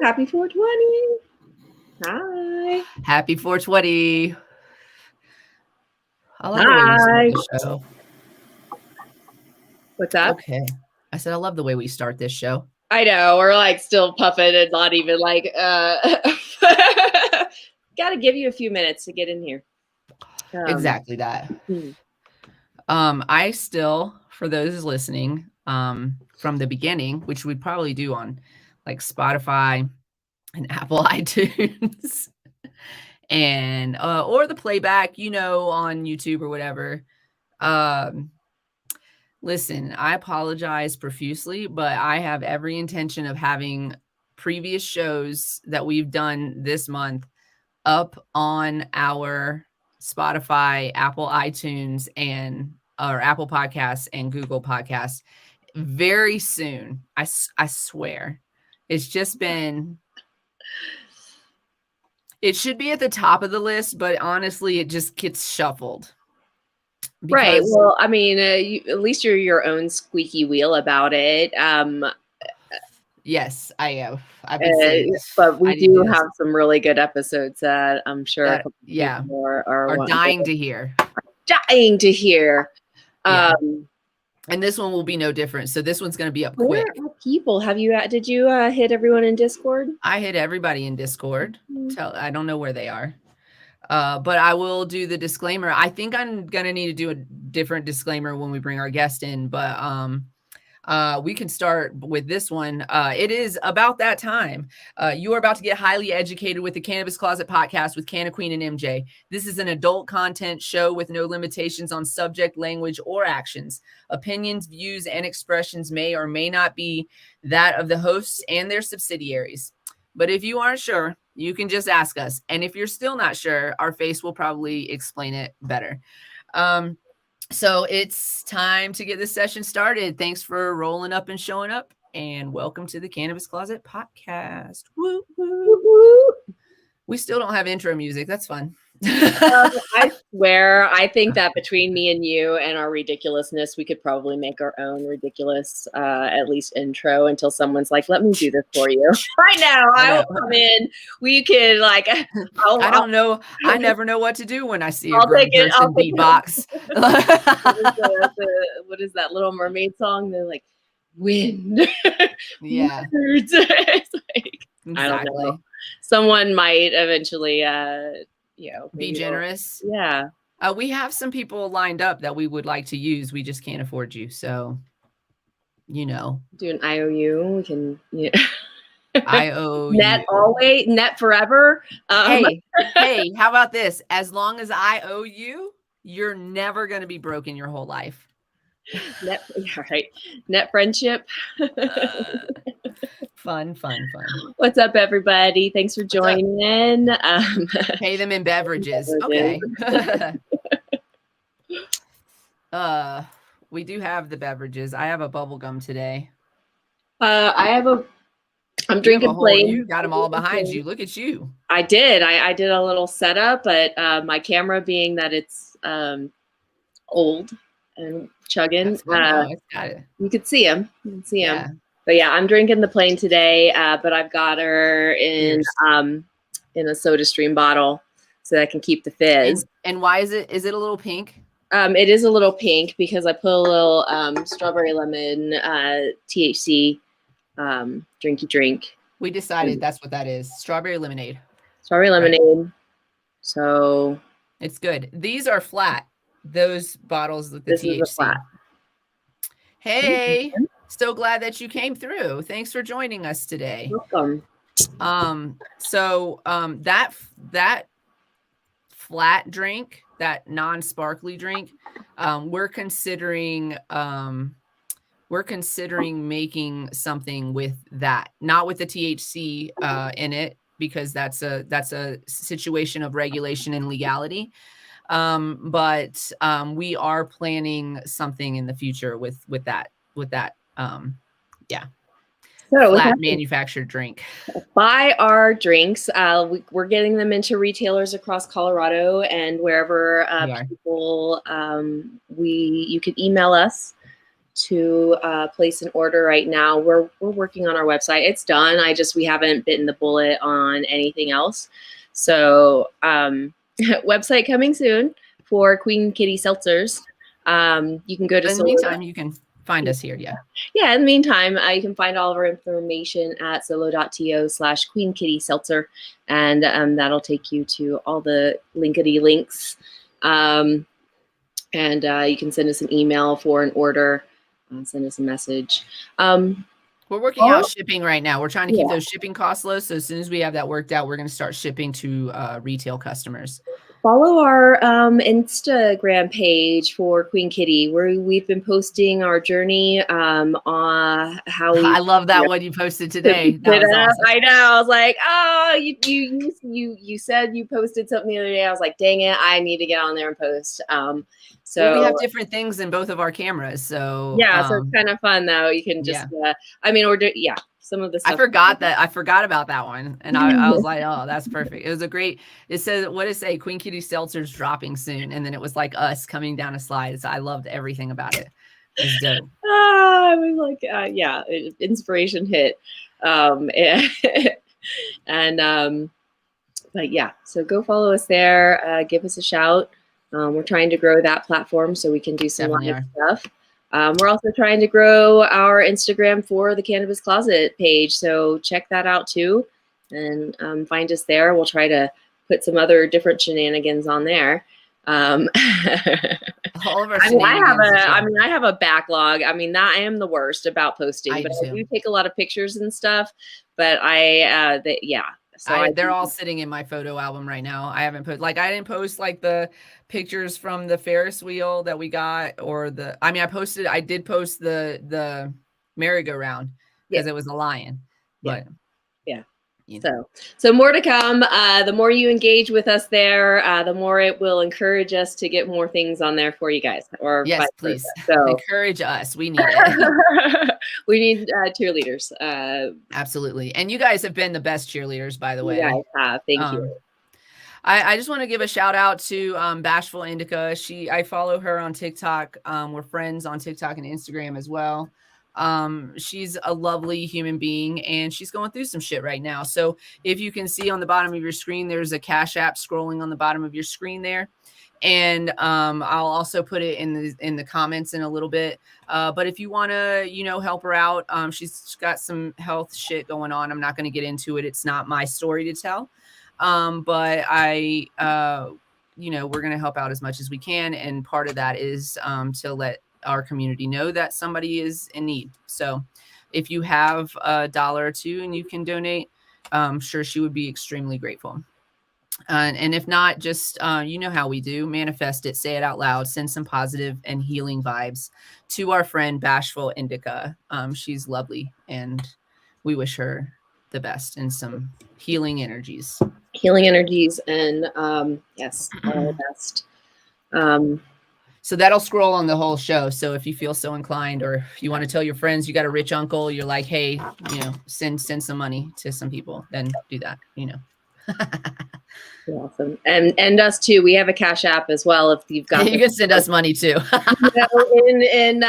Happy 420. Hi. Happy 420. I love the way we start the show. What's up? Okay. I said I love the way we start this show. I know. We're like still puffing and not even like gotta give you a few minutes to get in here. Exactly that. I still, for those listening, from the beginning, which we'd probably do on like Spotify and Apple iTunes and or the playback, on YouTube or whatever. Listen, I apologize profusely, but I have every intention of having previous shows that we've done this month up on our Spotify, Apple iTunes, and or Apple Podcasts and Google Podcasts very soon. I swear. It's just been, it should be at the top of the list, but honestly, it just gets shuffled. Right. Well, I mean, at least you're your own squeaky wheel about it. Yes, I am. I've been saying, but we do have some really good episodes that I'm sure people are dying to hear. Dying to hear. Yeah. And this one will be no different. So this one's going to be up quick. Where are people? Did you hit everyone in Discord? I hit everybody in Discord. I don't know where they are. But I will do the disclaimer. I think I'm going to need to do a different disclaimer when we bring our guest in, but we can start with this one. It is about that time. You are about to get highly educated with the Cannabis Closet podcast with Canna Queen and MJ. This is an adult content show with no limitations on subject, language, or actions. Opinions, views, and expressions may or may not be that of the hosts and their subsidiaries. But if you aren't sure, you can just ask us. And if you're still not sure, our face will probably explain it better. So it's time to get this session started. Thanks for rolling up and showing up, and welcome to the Cannabis Closet podcast. Woo, woo, woo. We still don't have intro music. That's fun. I swear, I think that between me and you and our ridiculousness, we could probably make our own ridiculous, at least intro until someone's like, let me do this for you. Right now, I will come in. We could like, I don't know. I never know what to do when I see a grown person beatbox. What is that Little Mermaid song? They're like, wind. Yeah. It's like, exactly. I don't know. Someone might eventually, be generous. Yeah. We have some people lined up that we would like to use. We just can't afford you. So, do an IOU. We can, IOU. Net always, net forever. Hey, how about this? As long as I owe you, you're never going to be broke in your whole life. Net friendship. Fun. What's up, everybody? Thanks for joining in. Pay them in beverages. Okay. We do have the beverages. I have a bubble gum today. I'm drinking plain. You got them all behind you. Look at you. I did. I did a little setup, but my camera being that it's old and chugging, you could see him. Yeah. But yeah, I'm drinking the plain today, but I've got her in a Soda Stream bottle so that I can keep the fizz. And why is it a little pink? It is a little pink because I put a little strawberry lemon THC drinky drink. We decided that's what that is. Strawberry lemonade. Strawberry lemonade. Right. So it's good. These are flat. Those bottles with the THC. Is a flat. Hey. So glad that you came through. Thanks for joining us today. Welcome. So that flat drink, that non-sparkly drink, we're considering making something with that, not with the THC in it, because that's a situation of regulation and legality. But we are planning something in the future with that. So flat manufactured drink. Buy our drinks. We're getting them into retailers across Colorado and wherever people. You could email us to place an order right now. We're working on our website. It's done. We haven't bitten the bullet on anything else. So website coming soon for Queen Kitty Seltzers. You can go to In the meantime, you can find us here. Yeah, in the meantime, you can find all of our information at solo.to/Queen Kitty Seltzer, and that'll take you to all the linkity links. And you can send us an email for an order, send us a message. We're working out shipping right now. We're trying to keep those shipping costs low. So as soon as we have that worked out, we're going to start shipping to retail customers. Follow our Instagram page for Queen Kitty, where we've been posting our journey on how we. I love that one you posted today. That was awesome. I know. I was like, oh, you said you posted something the other day. I was like, dang it, I need to get on there and post. So we have different things in both of our cameras. So yeah, so it's kind of fun though. You can just, some of the stuff. I forgot about that one. And I was like, oh, that's perfect. It was it says, what does it say? Queen Kitty Seltzer's dropping soon. And then it was like us coming down a slide. So I loved everything about it. It was dope. I was like, inspiration hit. But yeah, so go follow us there. Give us a shout. We're trying to grow that platform so we can do some live stuff. We're also trying to grow our Instagram for the Cannabis Closet page. So check that out too, and find us there. We'll try to put some other different shenanigans on there. All of our I have a backlog. I am the worst about posting, I do take a lot of pictures and stuff. But they're all sitting in my photo album right now. I haven't put I didn't post the pictures from the Ferris wheel that we got, or I did post the merry-go-round because it was a lion. But so more to come. The more you engage with us there, the more it will encourage us to get more things on there for you guys. Or yes, please. So encourage us. We need it. We need cheerleaders. Absolutely. And you guys have been the best cheerleaders, by the way. You guys have. Thank you. I just want to give a shout out to Bashful Indica. I follow her on TikTok. We're friends on TikTok and Instagram as well. She's a lovely human being, and she's going through some shit right now. So if you can see on the bottom of your screen, there's a Cash App scrolling on the bottom of your screen there. And I'll also put it in the comments in a little bit. But if you want to, help her out, she's got some health shit going on. I'm not going to get into it. It's not my story to tell. But we're going to help out as much as we can. And part of that is to let our community know that somebody is in need. So if you have $1 or $2 and you can donate, I'm sure she would be extremely grateful. And if not, just, how we do, manifest it, say it out loud, send some positive and healing vibes to our friend Bashful Indica. She's lovely, and we wish her the best and some healing energies. And yes, all the best. So that'll scroll on the whole show. So if you feel so inclined, or if you want to tell your friends you got a rich uncle, you're like, hey, send some money to some people, then do that. Awesome. And us too. We have a Cash App as well. If you've got, you can send us money too. In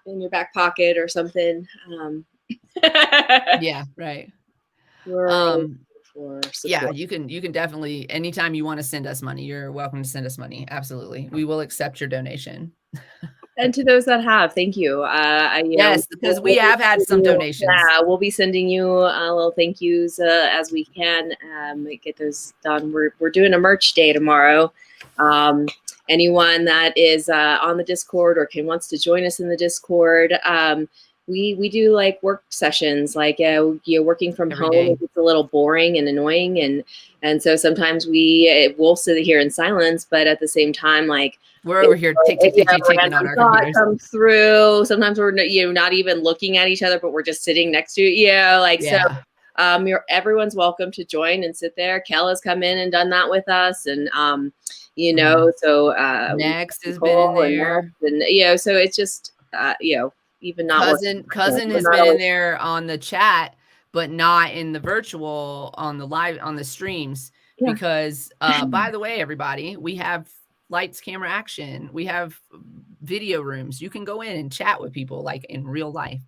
your back pocket or something. Yeah, right. You can definitely, anytime you want to send us money, you're welcome to send us money. Absolutely. We will accept your donation. And to those that have, thank you. Yes, because we have had some donations. Yeah, we'll be sending you little thank yous as we can get those done. We're doing a merch day tomorrow. Anyone that is on the Discord or wants to join us in the Discord, we do work sessions, working from home. It's a little boring and annoying, and so sometimes we'll sit here in silence, but at the same time, we're over here taking on our computers. Come through. Sometimes we're not even looking at each other, but we're just sitting next to So everyone's welcome to join and sit there. Kel has come in and done that with us, and so Next has been in there, and so it's just even not cousin has been in there on the chat, but not in the virtual on the live on the streams. Because by the way, everybody, we have lights, camera, action. We have video rooms. You can go in and chat with people like in real life.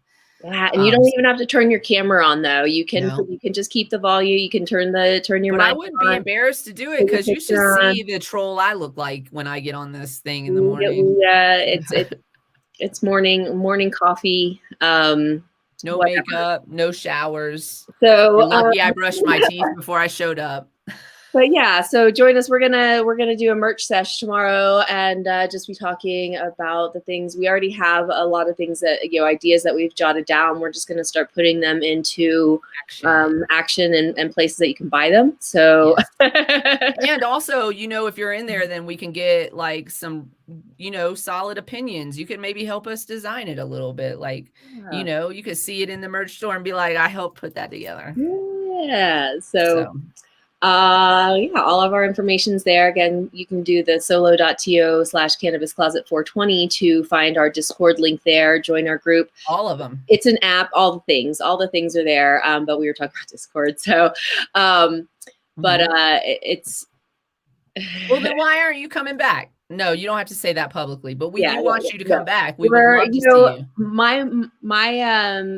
Yeah, and you don't even have to turn your camera on though. You can just keep the volume. You can turn your But mic I wouldn't on, be embarrassed to do it because you should see the troll I look like when I get on this thing in the morning. It's morning coffee. No makeup, no showers. So you're lucky I brushed my teeth before I showed up. But yeah, so join us. We're gonna do a merch sesh tomorrow and just be talking about the things. We already have a lot of things that, ideas that we've jotted down. We're just gonna start putting them into action and places that you can buy them. So yes. And also, if you're in there, then we can get like some, solid opinions. You can maybe help us design it a little bit. Like, you could see it in the merch store and be like, I helped put that together. Yeah. So all of our information's there. Again, you can do the solo.to/cannabiscloset420 to find our Discord link there, join our group. All of them. It's an app, all the things are there. But we were talking about Discord. So, it's. Well, then why aren't you coming back? No, you don't have to say that publicly, but we do want you to come back. We would love to see you. My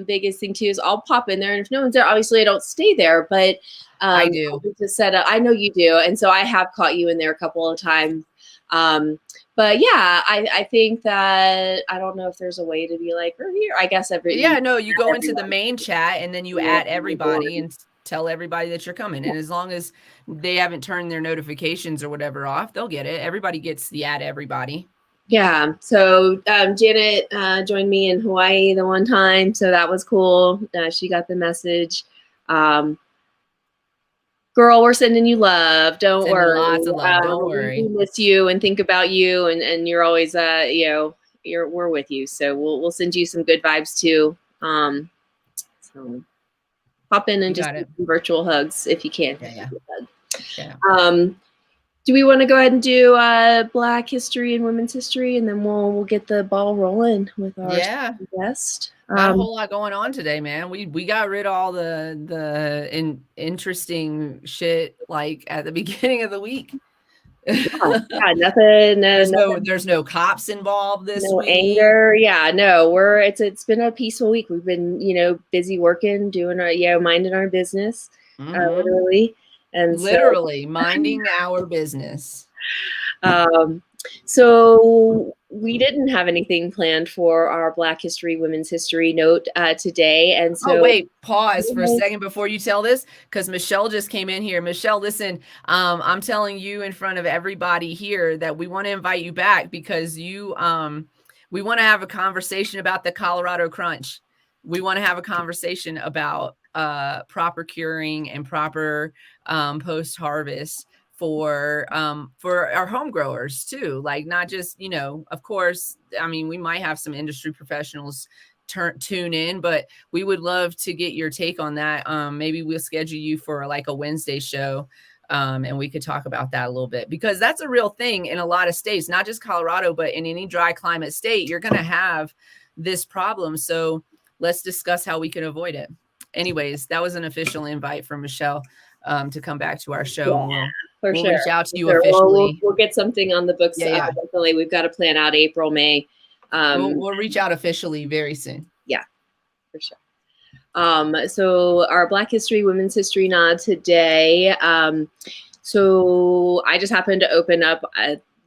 biggest thing too is I'll pop in there, and if no one's there, obviously I don't stay there, but I do to set up. I know you do, and so I have caught you in there a couple of times. But yeah, I think that I don't know if there's a way to be like, we're here. I guess you go into the main chat and then you add everybody and tell everybody that you're coming. And as long as they haven't turned their notifications or whatever off, they'll get it. Everybody gets the add everybody. Yeah. So Janet joined me in Hawaii the one time, so that was cool. She got the message. Girl, we're sending you love. Don't worry. Lots of love. Don't worry. We miss you and think about you, and you're always we're with you. So we'll send you some good vibes too. So pop in and just do some virtual hugs if you can. Yeah. Do we want to go ahead and do Black history and women's history, and then we'll get the ball rolling with our guest? Got a whole lot going on today, man. We got rid of all the interesting shit like at the beginning of the week. Nothing. There's no cops involved this week. Anger. Yeah, no. It's been a peaceful week. We've been busy working, doing our minding our business, literally. And literally minding our business. So we didn't have anything planned for our Black History, Women's History note today. And so wait, pause for a second before you tell this, because Michelle just came in here. Michelle, listen, I'm telling you in front of everybody here that we want to invite you back because we want to have a conversation about the Colorado Crunch. We want to have a conversation about proper curing and proper post-harvest for our home growers too. Like not just, of course, I mean, we might have some industry professionals tune in, but we would love to get your take on that. Maybe we'll schedule you for like a Wednesday show. And we could talk about that a little bit because that's a real thing in a lot of states, not just Colorado, but in any dry climate state, you're going to have this problem. So let's discuss how we can avoid it. Anyways, that was an official invite from Michelle to come back to our show. Yeah, we'll reach out to you officially. We'll get something on the books. Yeah. Definitely. We've got to plan out April, May. We'll reach out officially very soon. Yeah, for sure. So our Black History, Women's History nod today. So I just happened to open up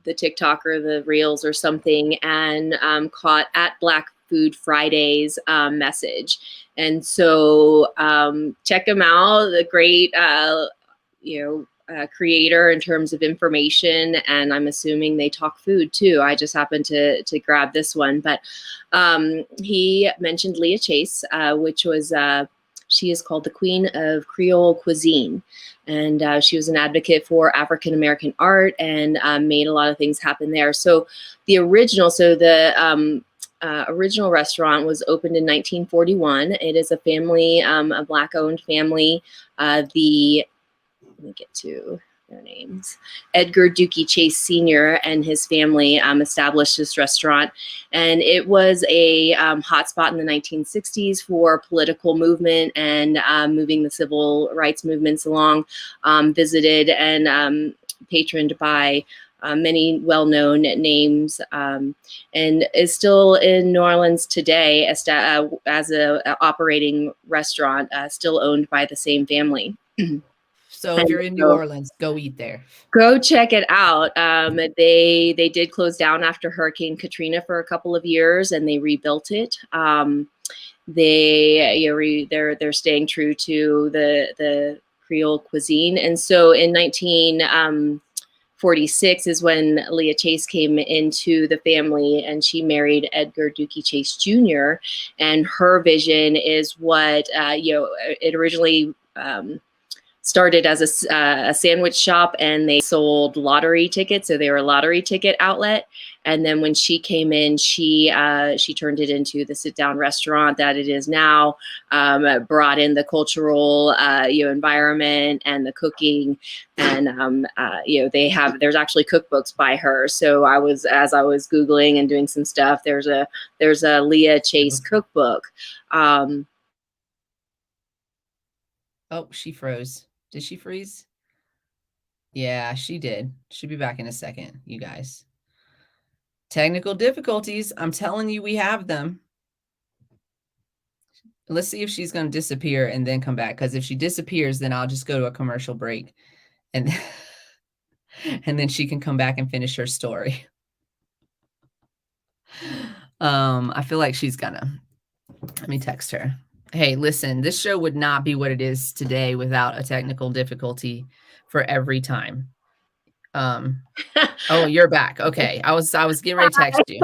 the TikTok or the Reels or something and caught at Black Food Fridays message. And so check them out. The great, creator in terms of information. And I'm assuming they talk food too. I just happened to grab this one. But he mentioned Leah Chase, which was, she is called the Queen of Creole Cuisine. And she was an advocate for African-American art and made a lot of things happen there. So the original, original restaurant was opened in 1941. It is a family, a Black-owned family. Let me get to their names. Edgar Dookie Chase Sr. and his family established this restaurant. And it was a hotspot in the 1960s for political movement and moving the civil rights movements along, visited and patroned by many well-known names, and is still in New Orleans today as a operating restaurant, still owned by the same family. So if you're in New Orleans, go eat there. Go check it out. They did close down after Hurricane Katrina for a couple of years, and they rebuilt it. They're staying true to the Creole cuisine, and so in 1946 is when Leah Chase came into the family, and she married Edgar Dookie Chase Jr. And her vision is what it originally started as a sandwich shop, and they sold lottery tickets. So they were a lottery ticket outlet. And then when she came in, she turned it into the sit-down restaurant that it is now, brought in the cultural environment and the cooking. And there's actually cookbooks by her. So as I was Googling and doing some stuff, there's a Leah Chase cookbook. Oh, she froze. Did she freeze? Yeah, she did. She'll be back in a second, you guys. Technical difficulties. I'm telling you, we have them. Let's see if she's going to disappear and then come back. Because if she disappears, then I'll just go to a commercial break. And then she can come back and finish her story. I feel like she's gonna. Let me text her. Hey, listen, this show would not be what it is today without a technical difficulty for every time. Oh, you're back. Okay. I was getting ready to text you.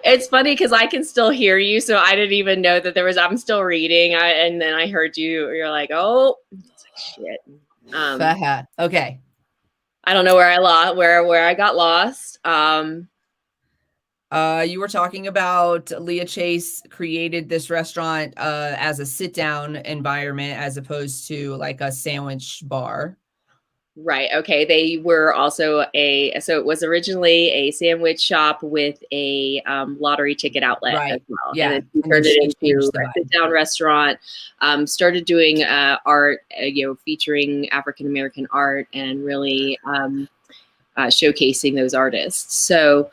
It's funny because I can still hear you, so I didn't even know that I'm still reading. And then I heard you. You're like, oh, shit. Okay. I don't know where I got lost. You were talking about Leah Chase created this restaurant as a sit-down environment as opposed to like a sandwich bar. Right. Okay. They were also so it was originally a sandwich shop with a lottery ticket outlet as well. Yeah. And then she turned it into a sit-down restaurant, started doing art, featuring African-American art and really showcasing those artists. So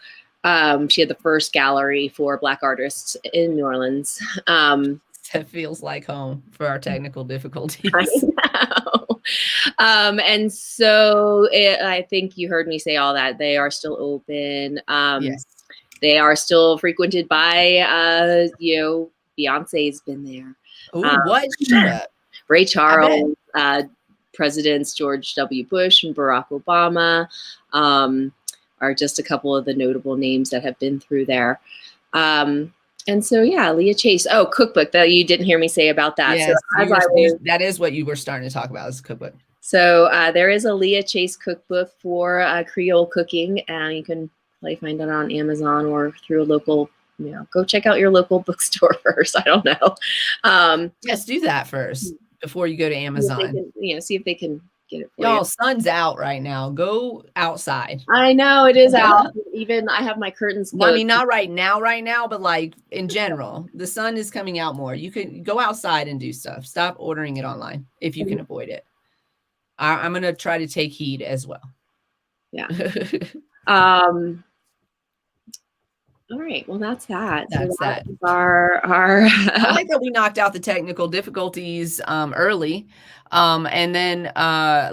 she had the first gallery for Black artists in New Orleans. That feels like home for our technical difficulties. I know. And so I think you heard me say all that. They are still open. Yes. They are still frequented by, Beyonce's been there. What? Shut up. Ray Charles, Presidents George W. Bush and Barack Obama are just a couple of the notable names that have been through there. And so, yeah, Leah Chase. Oh, cookbook that you didn't hear me say about that. Yes, so that is what you were starting to talk about, is cookbook. So there is a Leah Chase cookbook for Creole cooking, and you can probably find it on Amazon or through a local. Go check out your local bookstore first. I don't know. Yes, do that first before you go to Amazon. See if they can get it for y'all. you. Sun's out right now. Go outside. I know it is out. Even I have my curtains closed. I mean, not right now, but like in general, the sun is coming out more. You can go outside and do stuff. Stop ordering it online if you can avoid it. I'm going to try to take heed as well. Yeah. All right. Well, that's that. That's that. Our I like that we knocked out the technical difficulties early. And then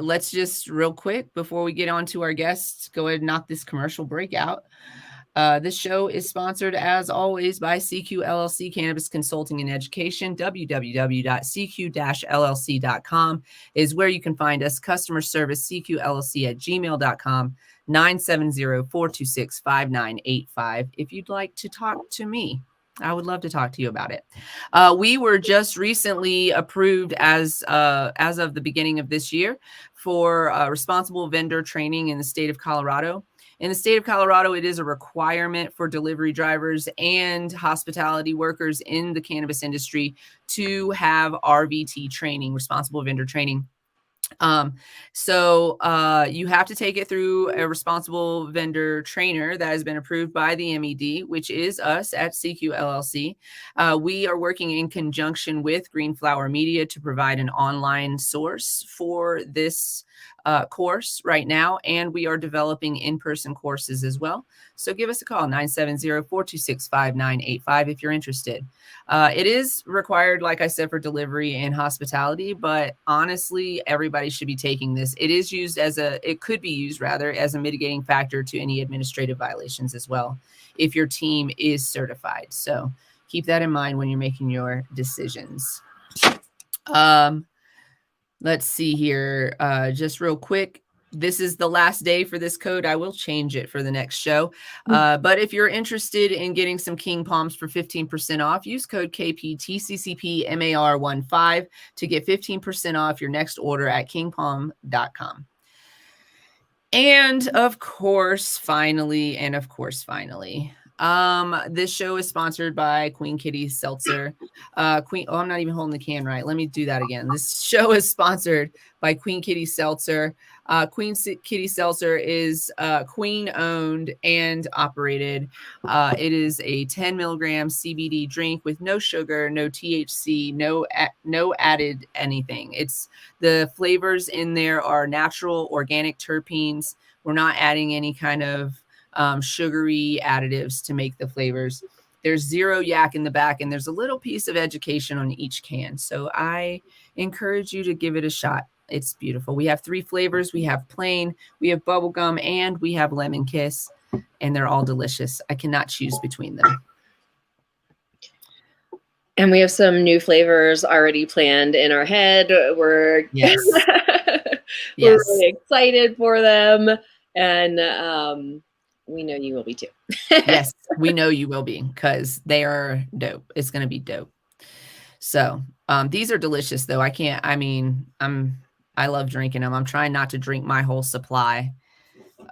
let's just real quick before we get on to our guests, go ahead and knock this commercial break out. This show is sponsored, as always, by CQ LLC Cannabis Consulting and Education. www.cq-llc.com is where you can find us. Customer service, cqllc@gmail.com, 970-426-5985. If you'd like to talk to me, I would love to talk to you about it. We were just recently approved as of the beginning of this year for responsible vendor training in the state of Colorado. In the state of Colorado, it is a requirement for delivery drivers and hospitality workers in the cannabis industry to have RVT training, responsible vendor training. So you have to take it through a responsible vendor trainer that has been approved by the MED, which is us at CQ LLC. We are working in conjunction with Green Flower Media to provide an online source for this course right now, and we are developing in-person courses as well. So give us a call, 970-426-5985 if you're interested. It is required, like I said, for delivery and hospitality, but honestly, everybody should be taking this. It could be used rather as a mitigating factor to any administrative violations as well, if your team is certified. So keep that in mind when you're making your decisions. Let's see here, just real quick. This is the last day for this code. I will change it for the next show. But if you're interested in getting some King Palms for 15% off, use code KPTCCPMAR15 to get 15% off your next order at kingpalm.com. And of course, finally, this show is sponsored by Queen Kitty Seltzer. I'm not even holding the can right. Let me do that again. This show is sponsored by Queen Kitty Seltzer. Queen Kitty Seltzer is Queen owned and operated. It is a 10 milligram CBD drink with no sugar, no THC, no added anything. The flavors in there are natural, organic terpenes. We're not adding any kind of sugary additives to make the flavors. There's zero yak in the back, and there's a little piece of education on each can. So I encourage you to give it a shot. It's beautiful. We have 3 flavors. We have plain, we have bubblegum, and we have lemon kiss, and they're all delicious. I cannot choose between them. And we have some new flavors already planned in our head. We're really excited for them. And we know you will be too. Yes, we know you will be, because they are dope. It's going to be dope. So these are delicious, though. I love drinking them. I'm trying not to drink my whole supply.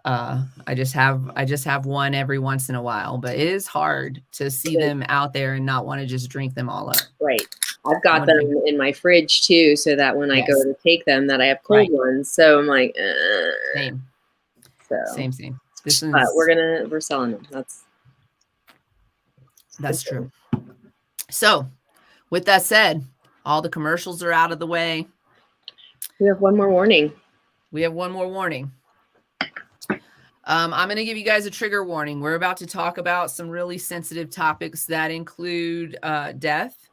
I just have one every once in a while, but it is hard to see them out there and not want to just drink them all up. Right. I've got them in my fridge too, so that when I go to take them, that I have cold ones. So I'm like, same. So Same. But we're selling them. That's true. So with that said, all the commercials are out of the way. We have one more warning. I'm going to give you guys a trigger warning. We're about to talk about some really sensitive topics that include death.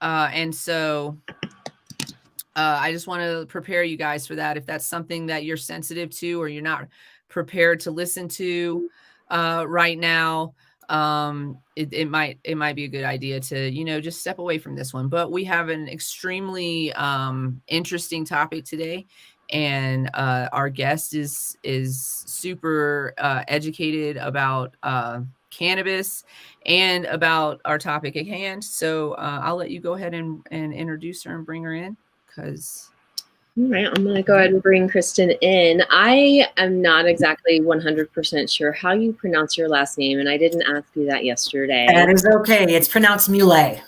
And so I just want to prepare you guys for that. If that's something that you're sensitive to or you're not prepared to listen to right now, it might be a good idea to, just step away from this one. But we have an extremely interesting topic today. And our guest is super educated about cannabis and about our topic at hand. So I'll let you go ahead and introduce her and bring her in. All right, I'm going to go ahead and bring Kristin in. I am not exactly 100% sure how you pronounce your last name, and I didn't ask you that yesterday. That is okay. It's pronounced Mule.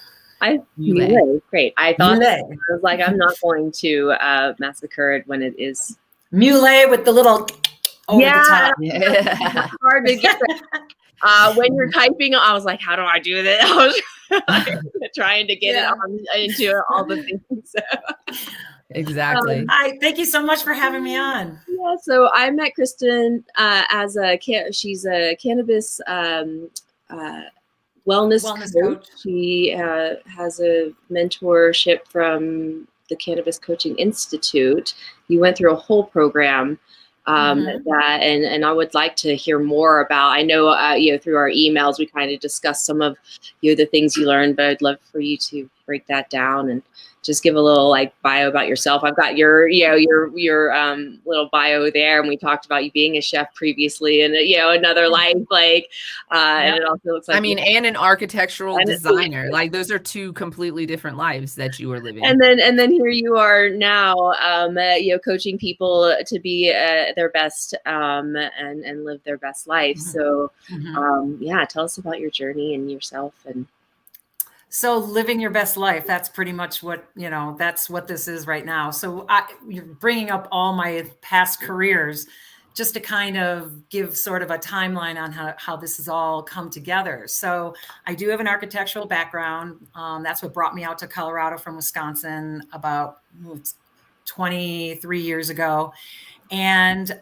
Mule. Great. I thought I was like, I'm not going to massacre it when it is Mule with the little over the top. Yeah. Hard to get that. When you're typing, I was like, how do I do this? I was trying to get it into all the things. Exactly. Hi, thank you so much for having me on. Yeah, so I met Kristin as she's a cannabis wellness coach. She has a mentorship from the Cannabis Coaching Institute. You went through a whole program that, and I would like to hear more about. I know through our emails we kind of discussed some of the things you learned, but I'd love for you to break that down and just give a little bio about yourself. I've got your little bio there, and we talked about you being a chef previously, and another life, and it also looks like and an architectural designer. Like those are 2 completely different lives that you were living. And then here you are now, coaching people to be their best and live their best life. So, tell us about your journey and yourself. And So living your best life, that's pretty much what, that's what this is right now. So you're bringing up all my past careers just to kind of give sort of a timeline on how this has all come together. So I do have an architectural background. That's what brought me out to Colorado from Wisconsin about 23 years ago. And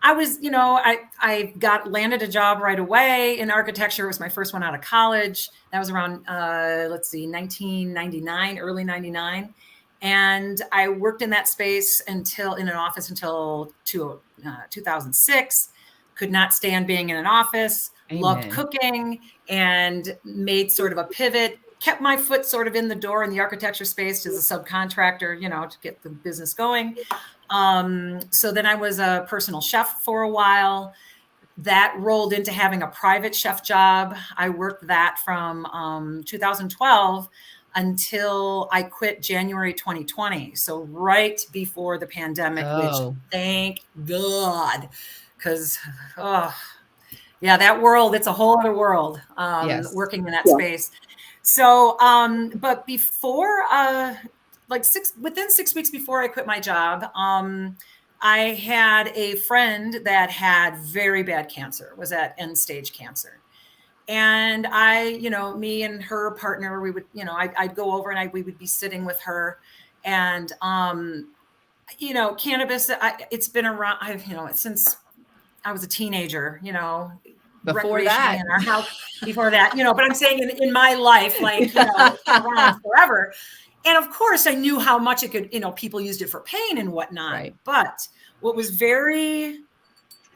I was, I landed a job right away in architecture. It was my first one out of college. That was around, 1999, early 99. And I worked in that space in an office until 2006. Could not stand being in an office. Amen. Loved cooking, and made sort of a pivot. Kept my foot sort of in the door in the architecture space as a subcontractor, to get the business going. So then I was a personal chef for a while. That rolled into having a private chef job. I worked that from 2012 until I quit January 2020. So right before the pandemic, which thank God, because, that world, it's a whole other world, working in that space. So, but before, within 6 weeks before I quit my job, I had a friend that had very bad cancer, was at end stage cancer. And me and her partner, we would, I'd go over and we would be sitting with her, and, cannabis, it's been around, since I was a teenager, before that, in our house, before that, but I'm saying in my life, around forever. And of course I knew how much it could, people used it for pain and whatnot. Right. But what was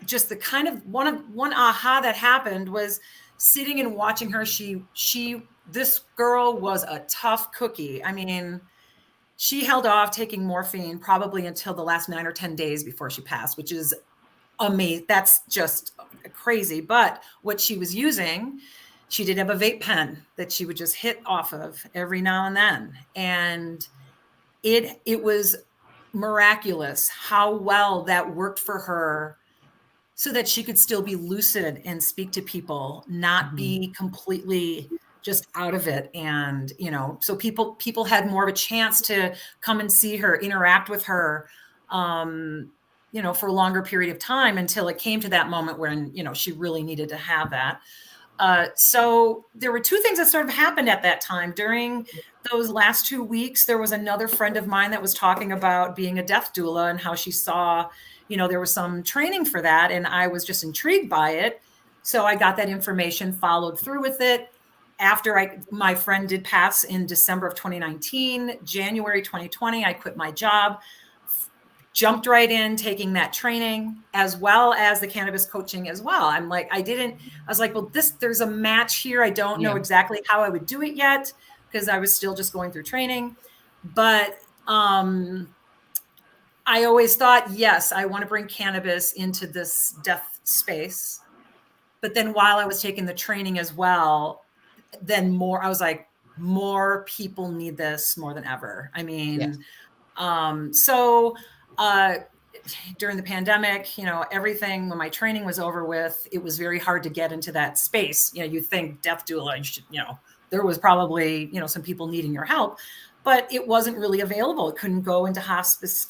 just the kind of one aha that happened was sitting and watching her. This girl was a tough cookie. I mean, she held off taking morphine probably until the last 9 or 10 days before she passed, which is amazing. That's just crazy. But what she was using, she did have a vape pen that she would just hit off of every now and then. And it was miraculous how well that worked for her, so that she could still be lucid and speak to people, not be completely just out of it. And, so people had more of a chance to come and see her, interact with her, for a longer period of time, until it came to that moment when, she really needed to have that. So there were two things that sort of happened at that time. During those last 2 weeks, there was another friend of mine that was talking about being a death doula and how she saw, there was some training for that. And I was just intrigued by it. So I got that information, followed through with it. After my friend did pass in December of 2019, January 2020, I quit my job, jumped right in taking that training, as well as the cannabis coaching as well. I was like, well, there's a match here. I don't know exactly how I would do it yet, because I was still just going through training. But I always thought, yes, I want to bring cannabis into this death space. But then while I was taking the training as well, I was like, more people need this more than ever. I mean, during the pandemic, everything, when my training was over with, it was very hard to get into that space. You think death doula, there was probably, some people needing your help, but it wasn't really available. It couldn't go into hospice,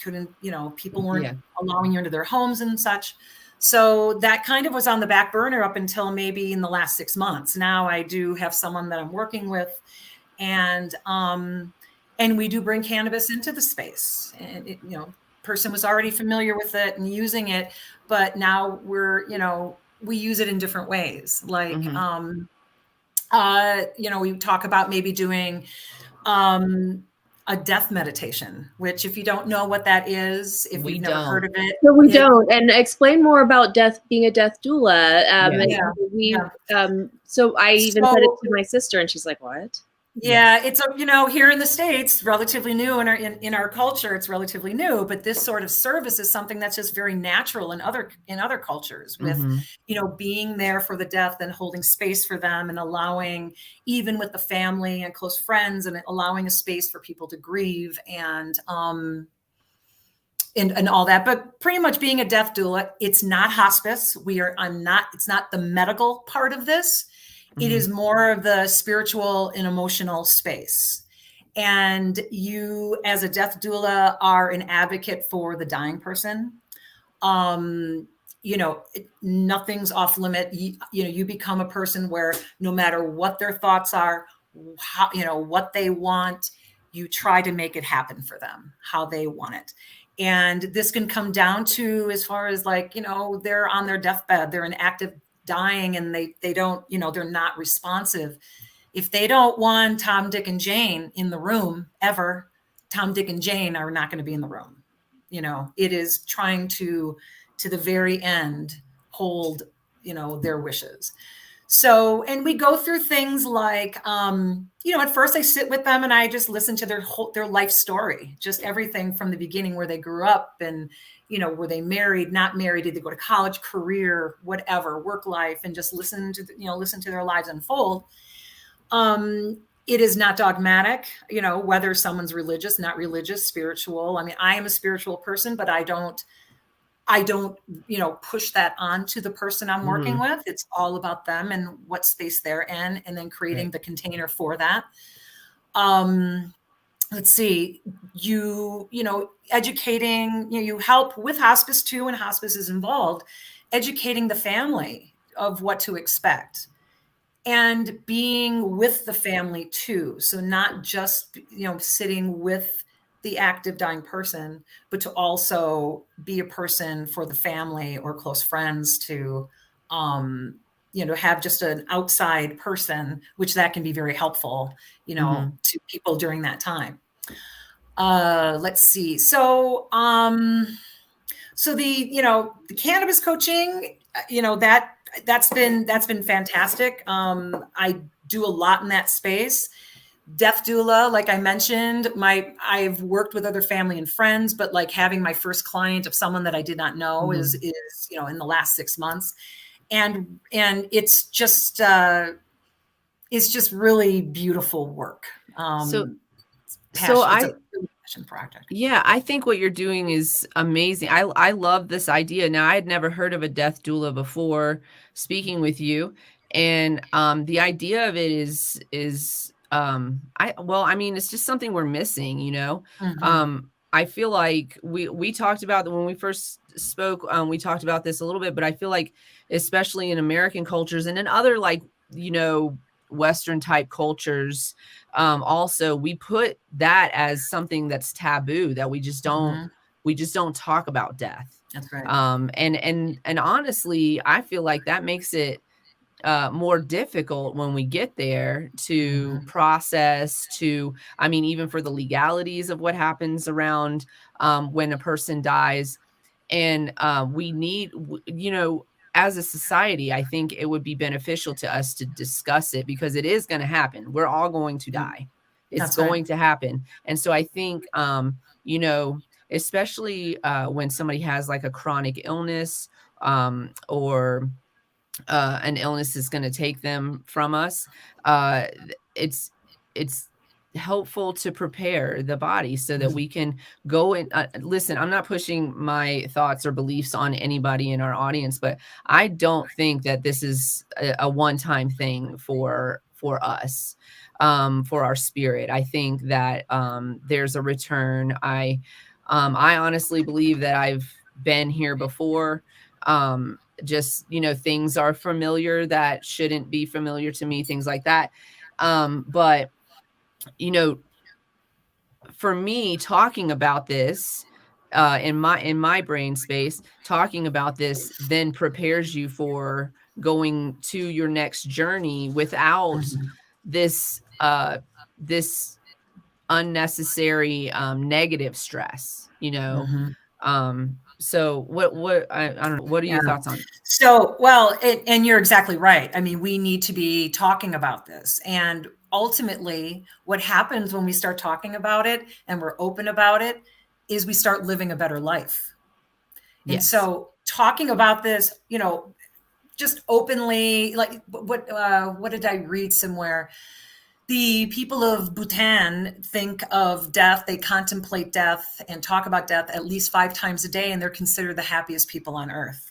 people weren't allowing you into their homes and such. So that kind of was on the back burner up until maybe in the last 6 months. Now I do have someone that I'm working with, and we do bring cannabis into the space. And it, person was already familiar with it and using it, but now we use it in different ways. Like, we talk about maybe doing a death meditation, which if you don't know what that is, if you've never heard of it. No, we don't. And explain more about being a death doula. So I even said it to my sister, and she's like, what? Yeah, it's here in the States, relatively new in our culture. It's relatively new, but this sort of service is something that's just very natural in other cultures. With being there for the death and holding space for them, and allowing, even with the family and close friends, and allowing a space for people to grieve and all that. But pretty much being a death doula, it's not hospice. It's not the medical part of this. It is more of the spiritual and emotional space. And you, as a death doula, are an advocate for the dying person. You know, nothing's off limit. You know, you become a person where no matter what their thoughts are, how, you know, what they want, you try to make it happen for them, how they want it. And this can come down to, as far as like, you know, they're on their deathbed, they're in active dying, and they don't, you know, they're not responsive. If they don't want Tom, Dick, and Jane in the room ever, Tom, Dick, and Jane are not going to be in the room. You know, it is trying to the very end, hold, you know, their wishes. So, and we go through things like, you know, at first I sit with them and I just listen to their life story, just everything from the beginning, where they grew up and, you know, were they married, not married, did they go to college, career, whatever, work life, and just listen to, you know, listen to their lives unfold. It is not dogmatic, you know, whether someone's religious, not religious, spiritual. I mean, I am a spiritual person, but I don't, you know, push that onto the person I'm working with. It's all about them and what space they're in, and then creating the container for that. Let's see, you know, educating, you know, you help with hospice too, and hospice is involved, educating the family of what to expect and being with the family too. So not just, you know, sitting with the active dying person, but to also be a person for the family or close friends to, you know, have just an outside person, which that can be very helpful, you know, to people during that time. Let's see. So, so the, you know, the cannabis coaching, you know, that's been fantastic. I do a lot in that space. Death doula, like I mentioned, I've worked with other family and friends, but like having my first client of someone that I did not know is, you know, in the last 6 months. And it's just really beautiful work. It's a really passion project. Yeah, I think what you're doing is amazing. I love this idea. Now, I had never heard of a death doula before speaking with you. And the idea of it is I mean, it's just something we're missing, you know. I feel like we talked about when we first spoke, we talked about this a little bit, but I feel like especially in American cultures and in other, like, you know, Western type cultures, also we put that as something that's taboo, that we just don't talk about death. That's right. And honestly, I feel like that makes it more difficult when we get there to process, I mean, even for the legalities of what happens around when a person dies. And we need, you know, as a society, I think it would be beneficial to us to discuss it, because it is going to happen. We're all going to die. It's going to happen. And so I think, you know, especially when somebody has like a chronic illness, or an illness is going to take them from us, it's helpful to prepare the body so that we can go and listen. I'm not pushing my thoughts or beliefs on anybody in our audience, but I don't think that this is a one-time thing for us, for our spirit. I think that there's a return. I honestly believe that I've been here before. Just, you know, things are familiar that shouldn't be familiar to me, things like that. But, you know, for me, talking about this, in my brain space, talking about this then prepares you for going to your next journey without this, this unnecessary, negative stress, you know? So what I don't know, what are your thoughts on it? So, well, and you're exactly right. I mean, we need to be talking about this. And ultimately, what happens when we start talking about it and we're open about it is we start living a better life. And so talking about this, you know, just openly, like what did I read somewhere? The people of Bhutan think of death, they contemplate death and talk about death at least 5 times a day, and they're considered the happiest people on earth.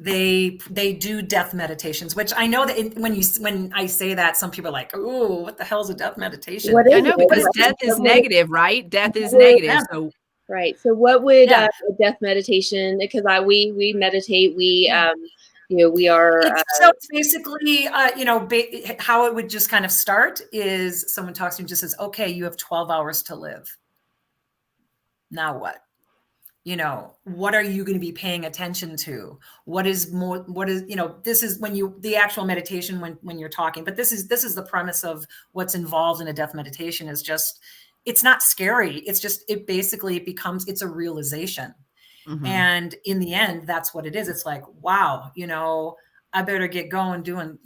they do death meditations, which I know that when I say that, some people are like, "Oh, what the hell is a death meditation?" I know, because death is negative, right? Death is negative. So right. So what would a death meditation? Because we meditate. We we are. So it's basically, how it would just kind of start is someone talks to you and just says, "Okay, you have 12 hours to live. Now what? What are you going to be paying attention to? This is when the actual meditation, when you're talking, but this is the premise of what's involved in a death meditation is just, it's not scary. It's just, it's a realization. Mm-hmm. And in the end, that's what it is. It's like, wow, I better get going doing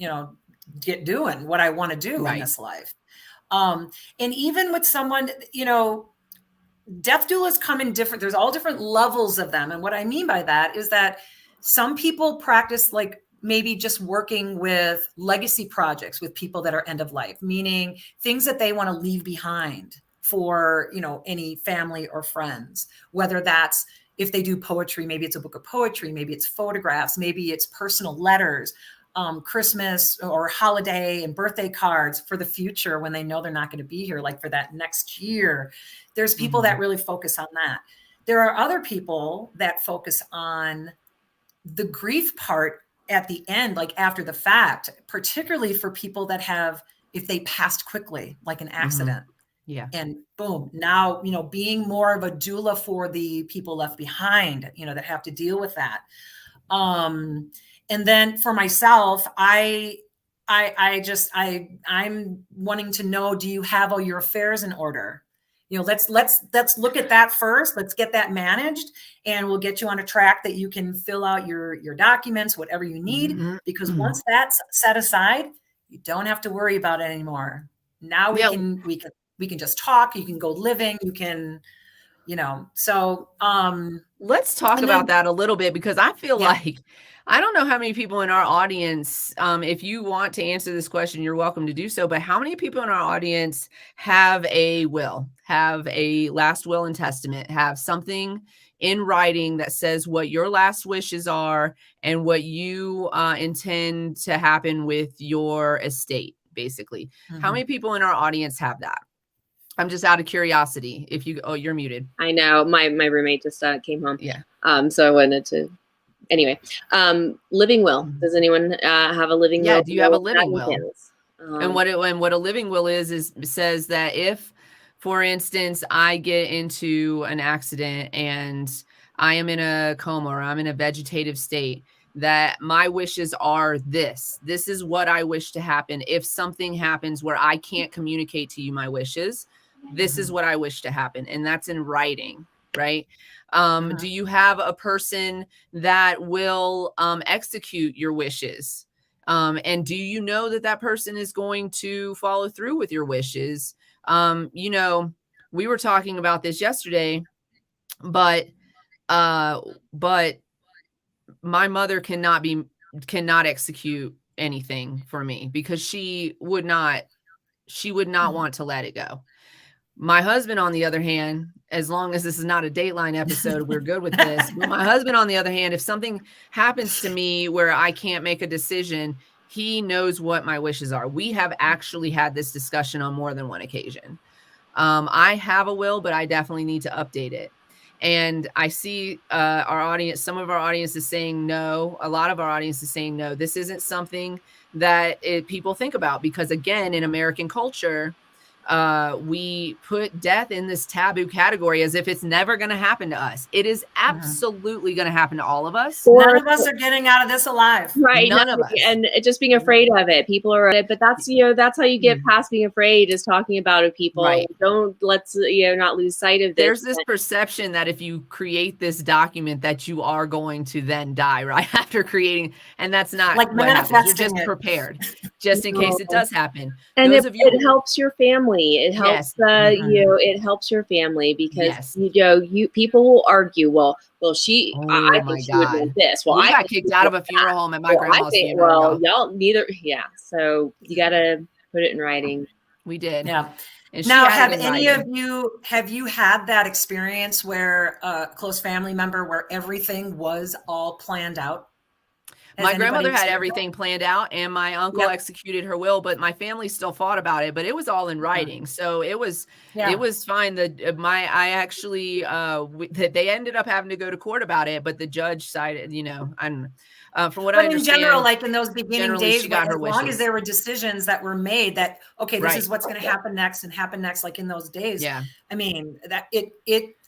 what I want to do in this life. And even with someone, death doulas come in different, there's all different levels of them. And what I mean by that is that some people practice like maybe just working with legacy projects with people that are end of life, meaning things that they want to leave behind for, any family or friends, whether that's, if they do poetry, maybe it's a book of poetry, maybe it's photographs, maybe it's personal letters, Christmas or holiday and birthday cards for the future when they know they're not going to be here, like for that next year. There's people that really focus on that. There are other people that focus on the grief part at the end, like after the fact, particularly for people that if they passed quickly, like an accident. Yeah. And boom, now, being more of a doula for the people left behind, that have to deal with that. And then for myself, I'm wanting to know, do you have all your affairs in order? Let's look at that first. Let's get that managed, and we'll get you on a track that you can fill out your documents, whatever you need, because once that's set aside, you don't have to worry about it anymore. Now we can just talk. You can go living. You can, so, let's talk about that a little bit, because I feel like, I don't know how many people in our audience, if you want to answer this question, you're welcome to do so, but how many people in our audience have a will, have a last will and testament, have something in writing that says what your last wishes are and what you intend to happen with your estate, basically? How many people in our audience have that? I'm just out of curiosity. You're muted. I know my roommate just came home. Yeah. So I wanted to, anyway, living will. Does anyone have a living will? Yeah. Do you have a living will? And what a living will is says that if, for instance, I get into an accident and I am in a coma or I'm in a vegetative state, that my wishes are this. This is what I wish to happen. If something happens where I can't communicate to you my wishes, this is what I wish to happen. And that's in writing, right? Do you have a person that will execute your wishes? And do you know that person is going to follow through with your wishes? We were talking about this yesterday, but my mother cannot execute anything for me because she would not want to let it go. My husband, on the other hand, as long as this is not a Dateline episode, we're good with this. But my husband, on the other hand, if something happens to me where I can't make a decision, he knows what my wishes are. We have actually had this discussion on more than one occasion. I have a will, but I definitely need to update it. And I see our audience, some of our audience is saying no. A lot of our audience is saying no. This isn't something that people think about because, again, in American culture, we put death in this taboo category as if it's never going to happen to us. It is absolutely going to happen to all of us. None of us are getting out of this alive. Right. None of us. And just being afraid of it. People are, but that's, that's how you get past being afraid, is talking about it. People let's not lose sight of this. There's this perception that if you create this document that you are going to then die right after creating, and that's not like what happens. You're just prepared just in case it does happen. And it helps your family. It helps it helps your family because people will argue. Well, she. I think she would want this. Well, I got kicked out of a funeral home at my grandma's funeral. Well, y'all neither. Yeah. So you got to put it in writing. We did. Yeah. And now, have any of you had that experience where a close family member where everything was all planned out? My grandmother had everything planned out, and my uncle executed her will, but my family still fought about it, but it was all in writing. So it was fine. They ended up having to go to court about it, but the judge sided, and from what I understand, in general, like in those beginning days, she got her as long wishes. as there were decisions that were made that, okay, this is what's going to happen next, like in those days. Yeah. I mean,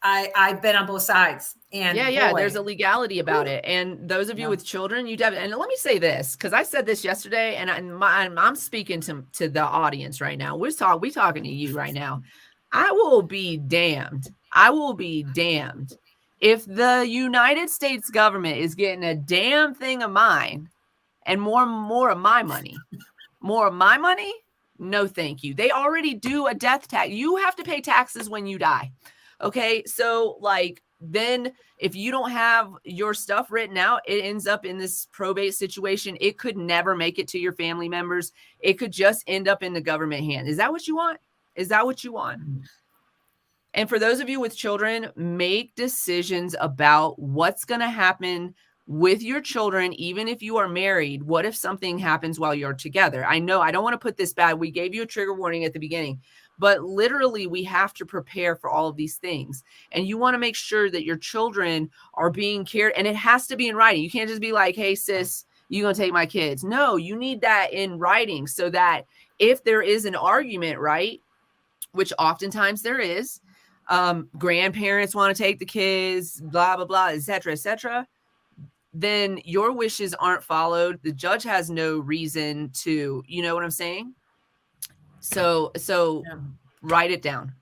I've been on both sides. And there's a legality about it. And those of you with children, and let me say this, because I said this yesterday, and I'm speaking to the audience right now. We talking to you right now. I will be damned if the United States government is getting a damn thing of mine and more of my money. No, thank you. They already do a death tax. You have to pay taxes when you die. Okay. So then if you don't have your stuff written out, it ends up in this probate situation. It could never make it to your family members. It could just end up in the government hand. Is that what you want? And for those of you with children, make decisions about what's going to happen with your children, even if you are married. What if something happens while you're together? I know I don't want to put this bad. We gave you a trigger warning at the beginning, but literally we have to prepare for all of these things. And you want to make sure that your children are being cared, and it has to be in writing. You can't just be like, hey, sis, you going to take my kids. No, you need that in writing so that if there is an argument, right, which oftentimes there is, grandparents want to take the kids, blah, blah, blah, et cetera, then your wishes aren't followed. The judge has no reason to, you know what I'm saying? So write it down.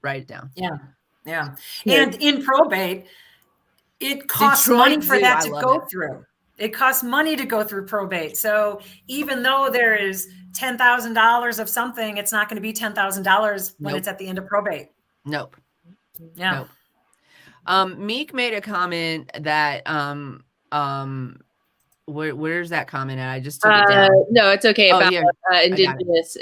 Yeah. And in probate, it costs money for that to go through. It costs money to go through probate. So even though there is $10,000 of something, it's not going to be $10,000 when it's at the end of probate. Nope. Yeah. Nope. Meek made a comment that where's that comment at? I just took it down. No, it's okay. About indigenous.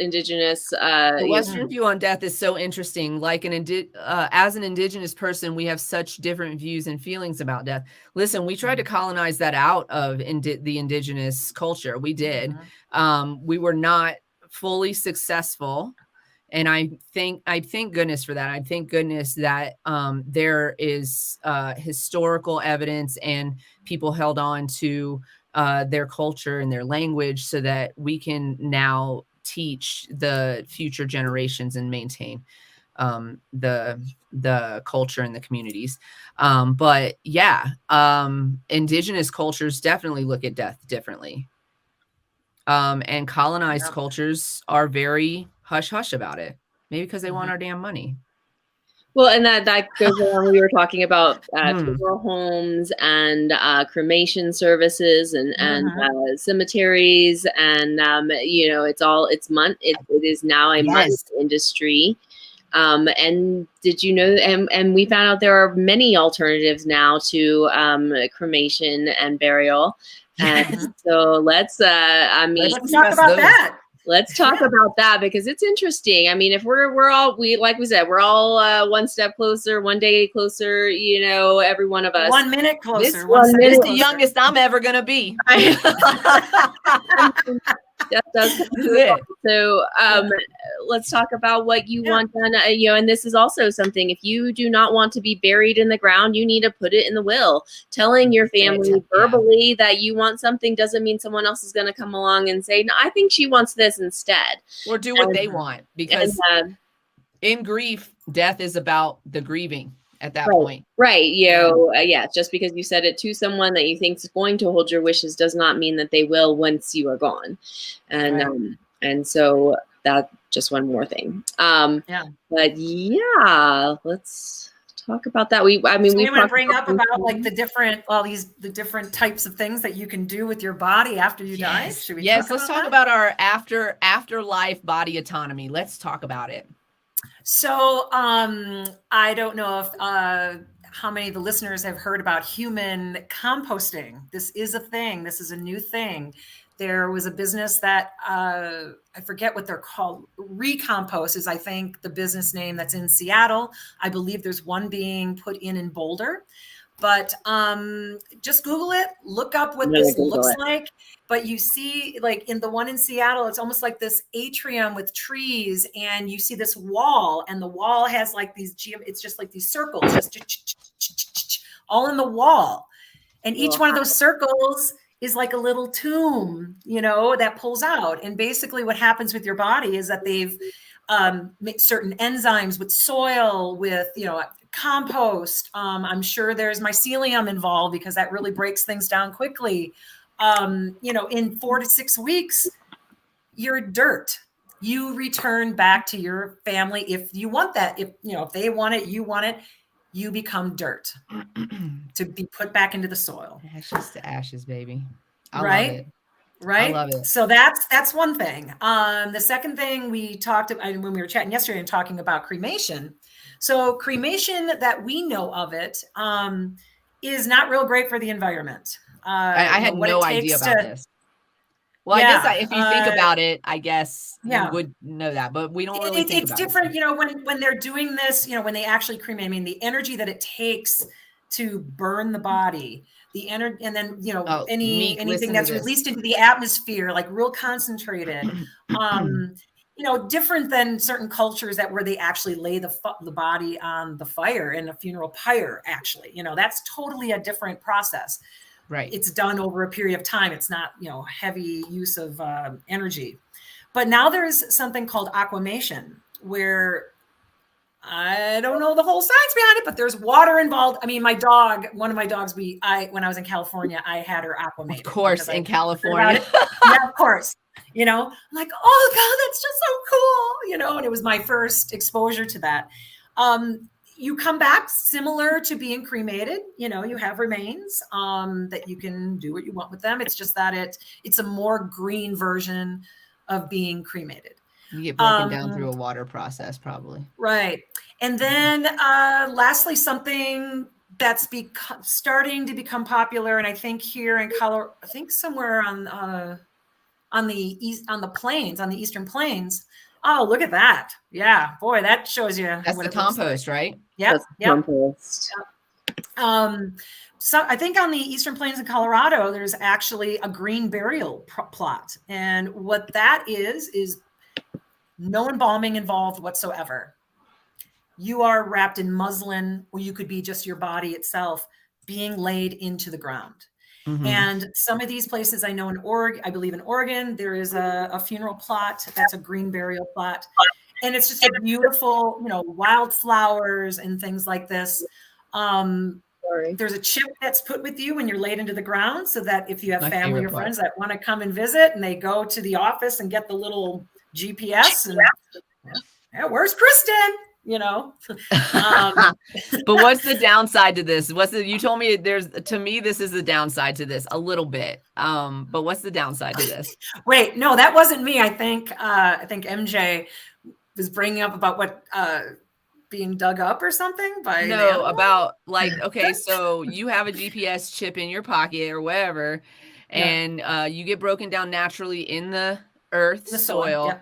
The Western view on death is so interesting. Like as an indigenous person, we have such different views and feelings about death. Listen, we tried to colonize that out of the indigenous culture. We did. We were not fully successful. And I thank goodness for that. I thank goodness that there is historical evidence and people held on to their culture and their language so that we can now teach the future generations and maintain the culture and the communities. But yeah, indigenous cultures definitely look at death differently. And colonized cultures are very hush-hush about it. Maybe because they want our damn money. Well, and that goes along. We were talking about funeral homes and cremation services and cemeteries, and it is now a money industry. And did you know? And we found out there are many alternatives now to cremation and burial. And so let's talk about that. Let's talk about that because it's interesting. I mean, if we're all like we said, we're all one step closer, one day closer. Every one of us 1 minute closer. This is the youngest I'm ever gonna be. That does come to it. So let's talk about what you want done. And this is also something. If you do not want to be buried in the ground, you need to put it in the will. Telling your family verbally that you want something doesn't mean someone else is going to come along and say, "No, I think she wants this instead," or do what they want. Because in grief, death is about the grieving. At that point. Right. Just because you said it to someone that you think is going to hold your wishes does not mean that they will once you are gone. And so that just one more thing. But let's talk about that. We want to bring up about like the different types of things that you can do with your body after you die. Should we let's talk about our afterlife body autonomy. Let's talk about it. So I don't know if how many of the listeners have heard about human composting. This is a thing. This is a new thing. There was a business that I forget what they're called. Recompost is, I think, the business name that's in Seattle. I believe there's one being put in Boulder. But just Google it, look up what this looks like. But you see, like in the one in Seattle, it's almost like this atrium with trees, and you see this wall, and the wall has like these, it's just like these circles, just all in the wall. And each one of those circles is like a little tomb, you know, that pulls out. And basically what happens with your body is that they've made certain enzymes with soil, with, you know, compost. I'm sure there's mycelium involved because that really breaks things down quickly. You know, in 4 to 6 weeks, you're dirt. You return back to your family if you want that. If, you know, if they want it, you want it, you become dirt to be put back into the soil. Ashes to ashes, baby. I right? love it. Right. I love it. So that's one thing. The second thing we talked about when we were chatting yesterday and talking about cremation. So cremation that we know of it is not real great for the environment. I had no idea about this. Well, yeah, I guess if you think about it, I guess you would know that, but we don't really think about it. It's different, you know, when they're doing this, you know, when they actually cremate, I mean, the energy that it takes to burn the body, the energy, and then, you know, anything that's released into the atmosphere, like real concentrated, you know, different than certain cultures where they actually lay the body on the fire in a funeral pyre, actually, you know, that's totally a different process. Right. It's done over a period of time. It's not, you know, heavy use of energy. But now there's something called aquamation, where I don't know the whole science behind it, but there's water involved. I mean, my dog, one of my dogs, when I was in California, I had her acclimated. Of course, in California. Yeah, of course. You know, I'm like, oh God, that's just so cool. You know, and it was my first exposure to that. You come back similar to being cremated. You know, you have remains that you can do what you want with them. It's just that it's a more green version of being cremated. You get broken down through a water process, probably. Right. And then lastly, something that's starting to become popular, and I think here in Colorado, I think somewhere on the plains, on the Eastern Plains. Oh, look at that. Yeah, boy, that shows you. That's the compost, right? Yeah. Compost. So I think on the Eastern Plains of Colorado, there's actually a green burial plot. And what that is no embalming involved whatsoever. You are wrapped in muslin, or you could be just your body itself being laid into the ground. Mm-hmm. And some of these places I know in Oregon, I believe in Oregon, there is a funeral plot that's a green burial plot. And it's just a beautiful, you know, wildflowers and things like this. There's a chip that's put with you when you're laid into the ground, so that if you have family or friends that want to come and visit, and they go to the office and get the little GPS and where's Kristin? You know, but what's the downside to this? You told me to me, this is the downside to this a little bit. But what's the downside to this? Wait, no, that wasn't me. I think MJ was bringing up about what, being dug up or something about like, okay, so you have a GPS chip in your pocket or whatever, and you get broken down naturally in the earth, the soil. Yeah.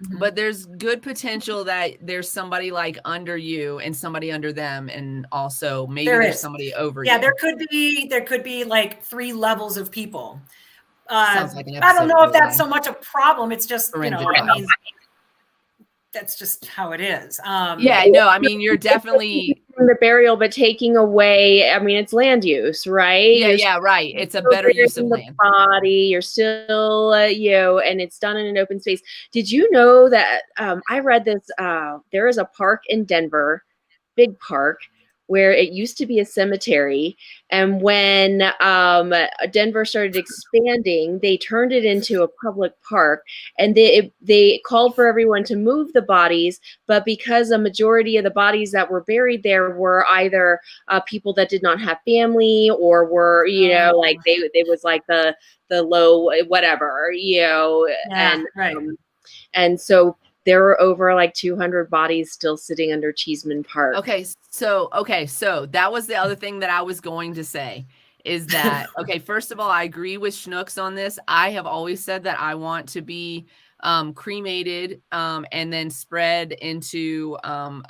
Mm-hmm. But there's good potential that there's somebody like under you and somebody under them, and also maybe there's somebody over you. Yeah, there could be like 3 levels of people. Sounds like an episode. I don't know if that's so much a problem. It's just, you know, I mean, that's just how it is. Yeah, no, I mean, you're definitely the burial, but taking away, I mean, it's land use, right? Yeah, right. It's a better use of land. Body, you're still, you know, and it's done in an open space. Did you know that I read this? There is a park in Denver, big park, where it used to be a cemetery. And when Denver started expanding, they turned it into a public park, and they called for everyone to move the bodies. But because a majority of the bodies that were buried there were either people that did not have family, or were, you know, like they was like the low whatever, you know, and so there were over like 200 bodies still sitting under Cheeseman Park. Okay, so that was the other thing that I was going to say, is that, okay, first of all, I agree with Schnooks on this. I have always said that I want to be cremated and then spread into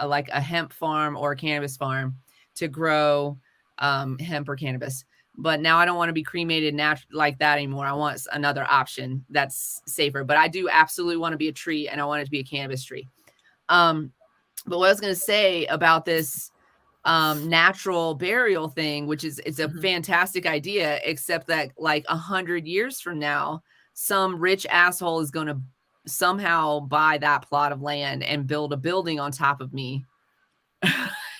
like a hemp farm or a cannabis farm to grow hemp or cannabis. But now I don't want to be cremated like that anymore. I want another option that's safer. But I do absolutely want to be a tree, and I want it to be a cannabis tree. But what I was going to say about this natural burial thing, which is, it's a fantastic idea, except that like 100 years from now, some rich asshole is going to somehow buy that plot of land and build a building on top of me.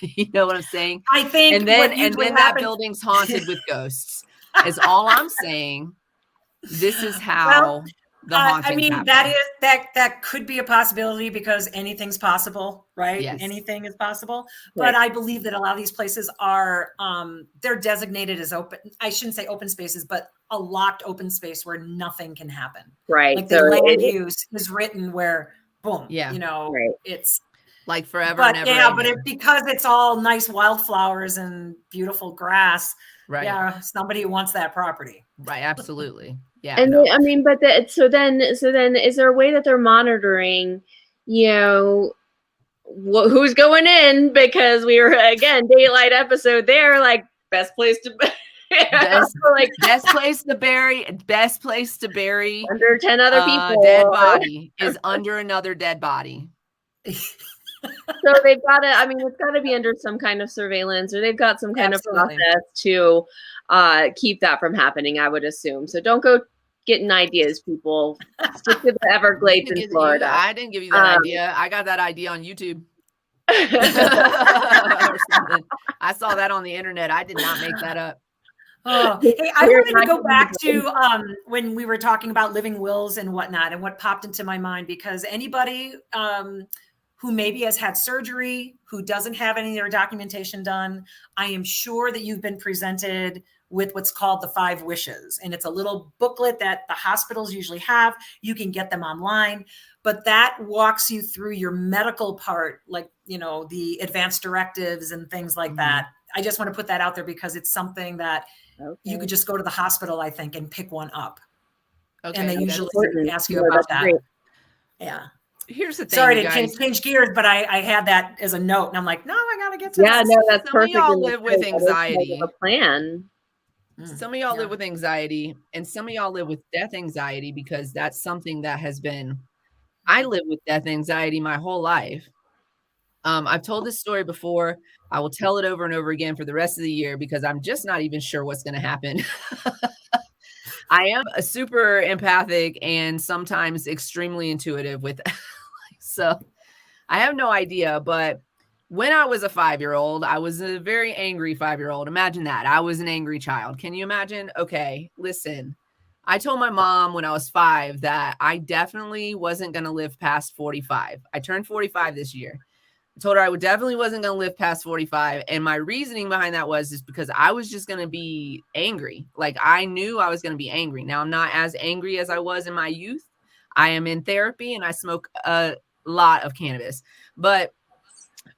You know what I'm saying? I think, and then that building's haunted with ghosts. Is all I'm saying. This is how the haunting happen. that could be a possibility, because anything's possible, right? Yes. Anything is possible. But I believe that a lot of these places are they're designated as open. I shouldn't say open spaces, but a locked open space where nothing can happen. Right. Like the land use is written where boom. Yeah. You know, it's like forever. But and ever yeah, but because it's all nice wildflowers and beautiful grass. Right. Yeah, somebody wants that property. Right. Absolutely. Yeah. And I mean, but so then is there a way that they're monitoring, you know, who's going in? Because we were, again, Daylight episode there, like best place to best place to bury under 10 other people. Dead body is under another dead body. So they've got to, I mean, it's got to be under some kind of surveillance, or they've got some kind of process to keep that from happening, I would assume. So don't go getting ideas, people. Stick to the Everglades in Florida. I didn't give you that idea. I got that idea on YouTube. Or something. I saw that on the internet. I did not make that up. Oh, hey, I wanted to go back to when we were talking about living wills and whatnot, and what popped into my mind, because anybody who maybe has had surgery, who doesn't have any of their documentation done, I am sure that you've been presented with what's called the 5 wishes. And it's a little booklet that the hospitals usually have. You can get them online, but that walks you through your medical part, like, you know, the advanced directives and things like that. I just want to put that out there, because it's something that you could just go to the hospital, I think, and pick one up. Okay. And they usually ask you about that. Great. Yeah. Here's the thing. Sorry to change gears, but I had that as a note, and I'm like, no, I got to get to this. Yeah, no, that's perfect. Some of y'all live with anxiety. A plan. Some of y'all live with anxiety, and some of y'all live with death anxiety, because that's something that has been, I live with death anxiety my whole life. I've told this story before. I will tell it over and over again for the rest of the year, because I'm just not even sure what's going to happen. I am a super empathic and sometimes extremely intuitive with so I have no idea. But when I was a 5-year-old, I was a very angry 5-year-old. Imagine that. I was an angry child. Can you imagine? Okay, listen. I told my mom when I was 5 that I definitely wasn't going to live past 45. I turned 45 this year. I told her I definitely wasn't going to live past 45. And my reasoning behind that was just because I was just going to be angry. Like, I knew I was going to be angry. Now, I'm not as angry as I was in my youth. I am in therapy and I smoke a lot of cannabis. But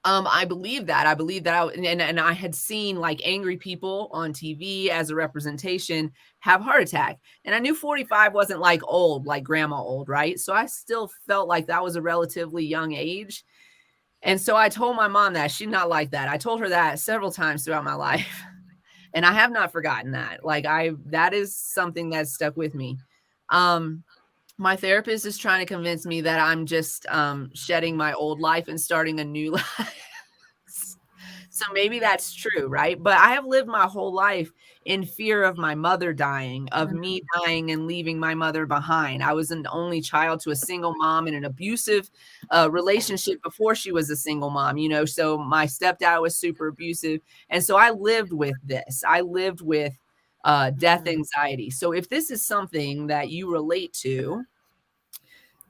I believe that. And I had seen like angry people on TV as a representation have heart attack. And I knew 45 wasn't like old, like grandma old, right? So I still felt like that was a relatively young age. And so I told my mom that. She's not like that. I told her that several times throughout my life. And I have not forgotten that. Like that is something that's stuck with me. My therapist is trying to convince me that I'm just shedding my old life and starting a new life. So maybe that's true, right? But I have lived my whole life in fear of my mother dying, of me dying and leaving my mother behind. I was an only child to a single mom in an abusive relationship before she was a single mom, you know, so my stepdad was super abusive. And so I lived with this. I lived with death anxiety. So if this is something that you relate to,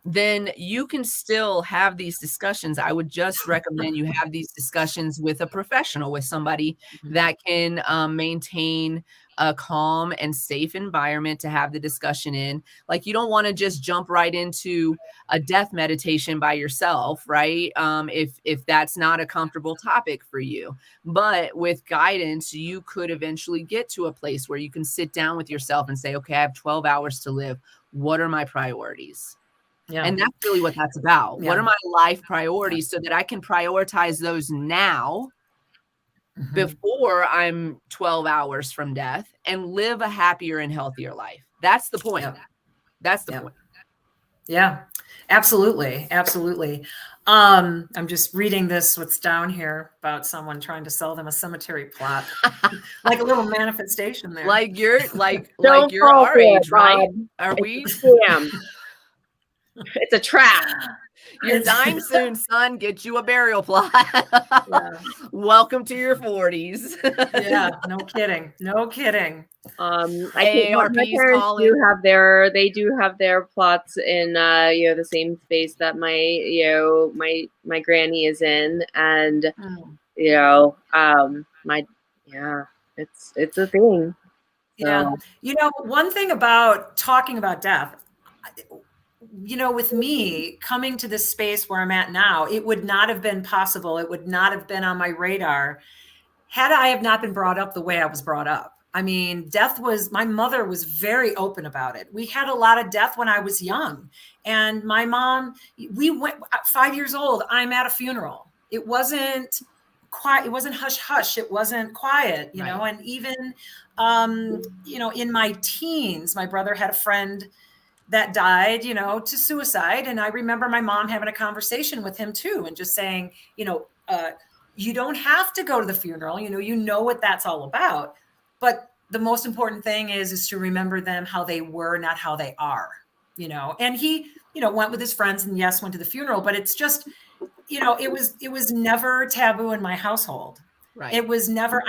then you can still have these discussions. I would just recommend you have these discussions with a professional, with somebody that can maintain a calm and safe environment to have the discussion in. Like, you don't want to just jump right into a death meditation by yourself, right? If that's not a comfortable topic for you. But with guidance, you could eventually get to a place where you can sit down with yourself and say, okay, I have 12 hours to live. What are my priorities? Yeah. And that's really what that's about. Yeah. What are my life priorities so that I can prioritize those now before I'm 12 hours from death and live a happier and healthier life. That's the point. Yep. That's the Yep. point. Yeah, absolutely. Absolutely. I'm just reading what's down here about someone trying to sell them a cemetery plot, like a little manifestation there. Like you're Don't you're fall our for it, age, right? Bob. Are we? Damn. It's a trap. You're dying soon, son. Get you a burial plot. Yeah. Welcome to your 40s. Yeah, no kidding. No kidding. I think my AARP's parents calling. they do have their plots in the same space that my granny is in, and it's a thing. Yeah. So. One thing about talking about death, with me coming to this space where I'm at now, it would not have been possible. It would not have been on my radar had I have not been brought up the way I was brought up. I mean, my mother was very open about it. We had a lot of death when I was young. And my mom, we went 5 years old, I'm at a funeral. It wasn't quiet. It wasn't hush hush. It wasn't quiet, you know, and even, in my teens, my brother had a friend that died, to suicide. And I remember my mom having a conversation with him too, and just saying, you don't have to go to the funeral, you know what that's all about. But the most important thing is to remember them how they were, not how they are, and he, went with his friends and yes, went to the funeral, but it's just, it was never taboo in my household. Right. It was never,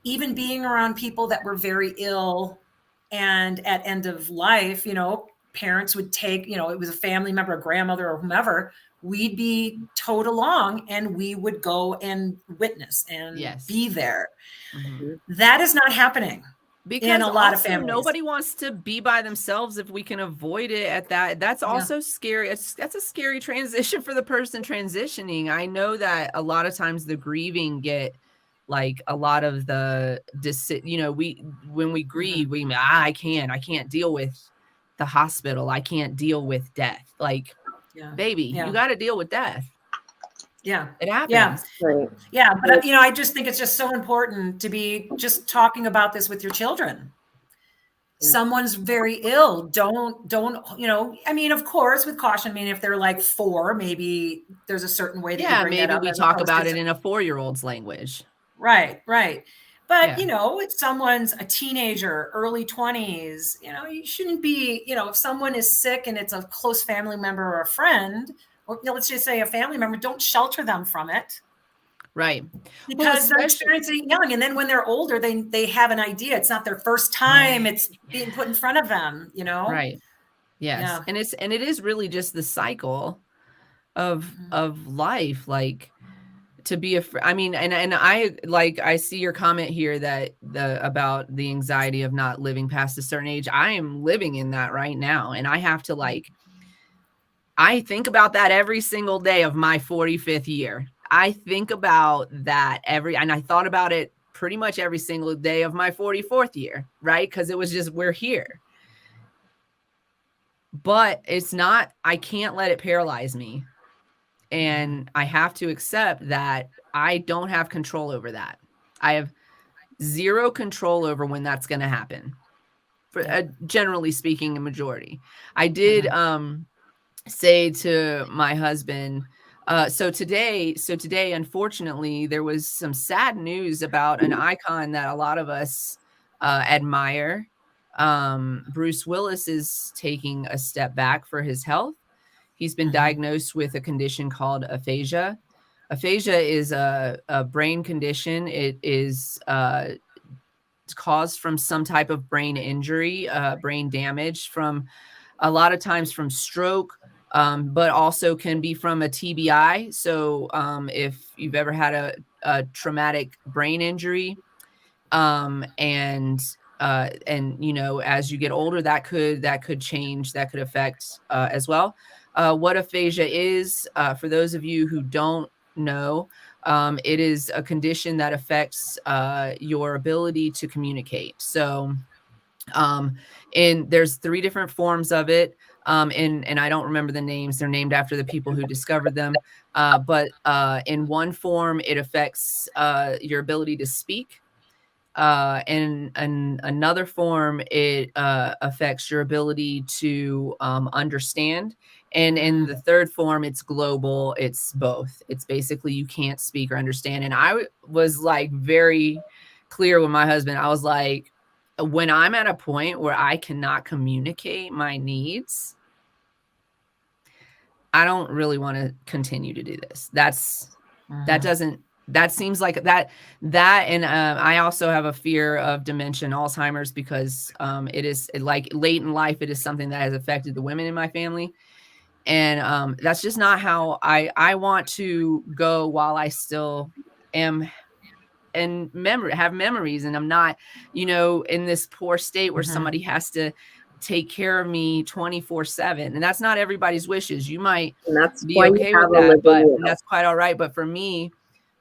even being around people that were very ill and at end of life, parents would take, it was a family member, a grandmother or whomever, we'd be towed along and we would go and witness and be there. Mm-hmm. That is not happening. Because in a lot of families, nobody wants to be by themselves if we can avoid it at that. That's also scary. That's a scary transition for the person transitioning. I know that a lot of times the grieving get like a lot of the, when we grieve, I can't deal with the hospital. I can't deal with death. Like, baby, you got to deal with death. Yeah. It happens. Yeah. But, I just think it's just so important to be just talking about this with your children. Someone's very ill. Don't, of course, with caution, if they're like 4, maybe there's a certain way that you bring that up. Maybe we talk about it in a 4-year-old's language. Right. But, if someone's a teenager, early 20s, you shouldn't be, if someone is sick and it's a close family member or a friend, or let's just say a family member, don't shelter them from it. Right. Because they're experiencing it young. And then when they're older, they have an idea. It's not their first time. It's being put in front of them, Right. Yes. Yeah. And it is really just the cycle of life. Like, to be and I see your comment here that about the anxiety of not living past a certain age. I am living in that right now. And I have to I think about that every single day of my 45th year. I think about that and I thought about it pretty much every single day of my 44th year, right? Because it was just, we're here. But it's not, I can't let it paralyze me. And I have to accept that I don't have control over that. I have zero control over when that's going to happen. Generally speaking, a majority. I did say to my husband, so today, unfortunately, there was some sad news about an icon that a lot of us admire. Bruce Willis is taking a step back for his health. He's been diagnosed with a condition called aphasia. Aphasia is a brain condition. It is caused from some type of brain injury, brain damage, from a lot of times from stroke, but also can be from a TBI. So if you've ever had a traumatic brain injury, and as you get older, that could change, that could affect as well. What aphasia is, for those of you who don't know, it is a condition that affects your ability to communicate. So, and there's 3 different forms of it. And I don't remember the names. They're named after the people who discovered them. But in one form, it affects your ability to speak. In another form, it affects your ability to understand. And in the third form, it's global. It's both. It's basically you can't speak or understand. And I was like very clear with my husband. I was like, when I'm at a point where I cannot communicate my needs, I don't really want to continue to do this. That seems like that. And I also have a fear of dementia and Alzheimer's because it is like late in life. It is something that has affected the women in my family. And that's just not how I want to go while I still am and have memories, and I'm not, in this poor state where somebody has to take care of me 24/7. And that's not everybody's wishes. You might be okay with that, but that's quite all right. But for me,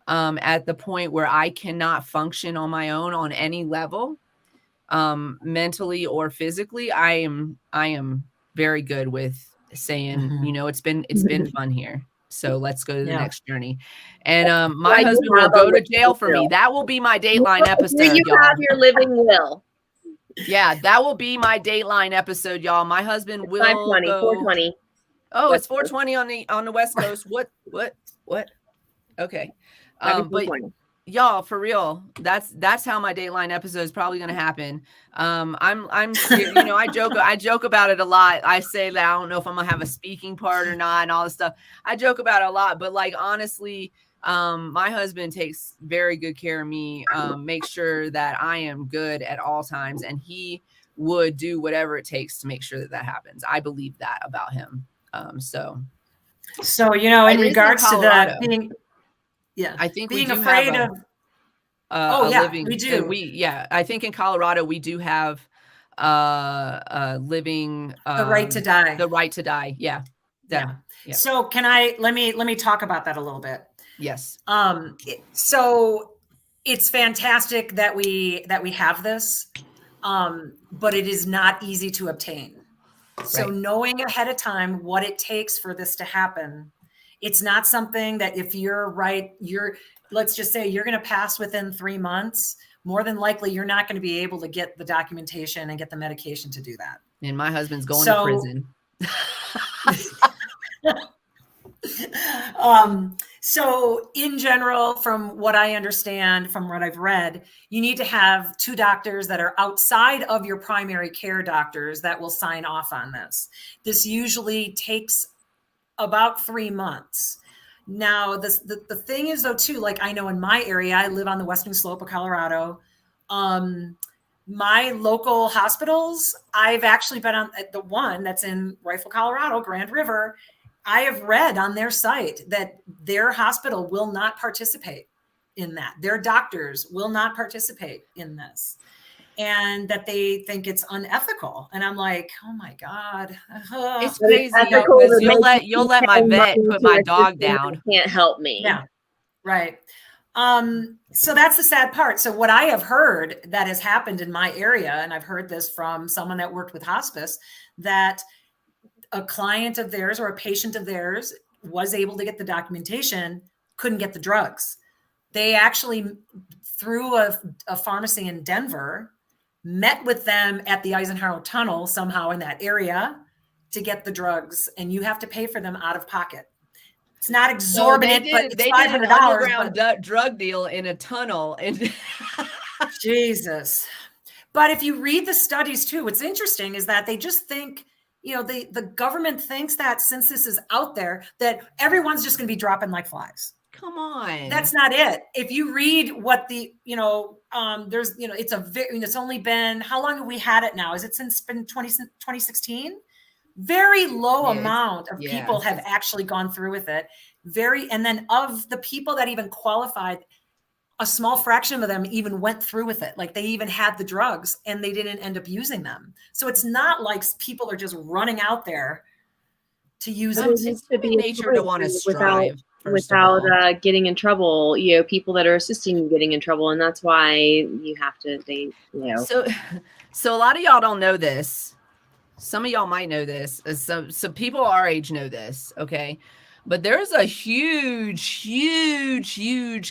at the point where I cannot function on my own on any level, mentally or physically, I am very good with saying, it's been fun here. So let's go to the next journey. And my husband will go to jail for me. That will be my Dateline episode, you y'all. Have your living will. Yeah, that will be my Dateline episode, y'all. My husband will 420. Oh, it's 420 on the West Coast. What? Okay. But y'all, for real, that's how my Dateline episode is probably going to happen. I'm scared. I joke about it a lot. I say that I don't know if I'm gonna have a speaking part or not and all this stuff. I joke about it a lot, but like, honestly, my husband takes very good care of me, make sure that I am good at all times. And he would do whatever it takes to make sure that happens. I believe that about him. So in regards to that being, I think being afraid of. Living, we do. I think in Colorado we do have living the right to die. The right to die. Yeah. So let me talk about that a little bit. Yes. So it's fantastic that we have this, but it is not easy to obtain. So knowing ahead of time what it takes for this to happen, it's not something that if you're right, let's just say you're going to pass within 3 months, more than likely you're not going to be able to get the documentation and get the medication to do that. And my husband's going to prison. So in general, from what I understand, from what I've read, you need to have 2 doctors that are outside of your primary care doctors that will sign off on this. This usually takes about 3 months. Now, the thing is, though, too, like I know in my area, I live on the western slope of Colorado. My local hospitals, I've actually been on the one that's in Rifle, Colorado, Grand River. I have read on their site that their hospital will not participate in that. Their doctors will not participate in this. And that they think it's unethical. And I'm like, oh my God. It's crazy because you'll let my vet put my dog down. Can't help me. Yeah. Right. So that's the sad part. So what I have heard that has happened in my area, and I've heard this from someone that worked with hospice, that a client of theirs or a patient of theirs was able to get the documentation, couldn't get the drugs. They actually, through a pharmacy in Denver, met with them at the Eisenhower Tunnel somehow in that area to get the drugs, and you have to pay for them out of pocket. It's not exorbitant, but it's $500. They did an underground drug deal in a tunnel. Jesus. But if you read the studies too, what's interesting is that they just think, the government thinks that since this is out there, that everyone's just going to be dropping like flies. Come on. That's not it. If you read what there's, it's only been, how long have we had it now? Is it since been 2016? Very low amount of people have actually gone through with it. And then of the people that even qualified, a small fraction of them even went through with it. Like they even had the drugs and they didn't end up using them. So it's not like people are just running out there to use it. It's to be nature to want to strive. Without getting in trouble, people that are assisting you getting in trouble. And that's why you have to, So a lot of y'all don't know this, some of y'all might know this. Some people our age know this. Okay. But there's a huge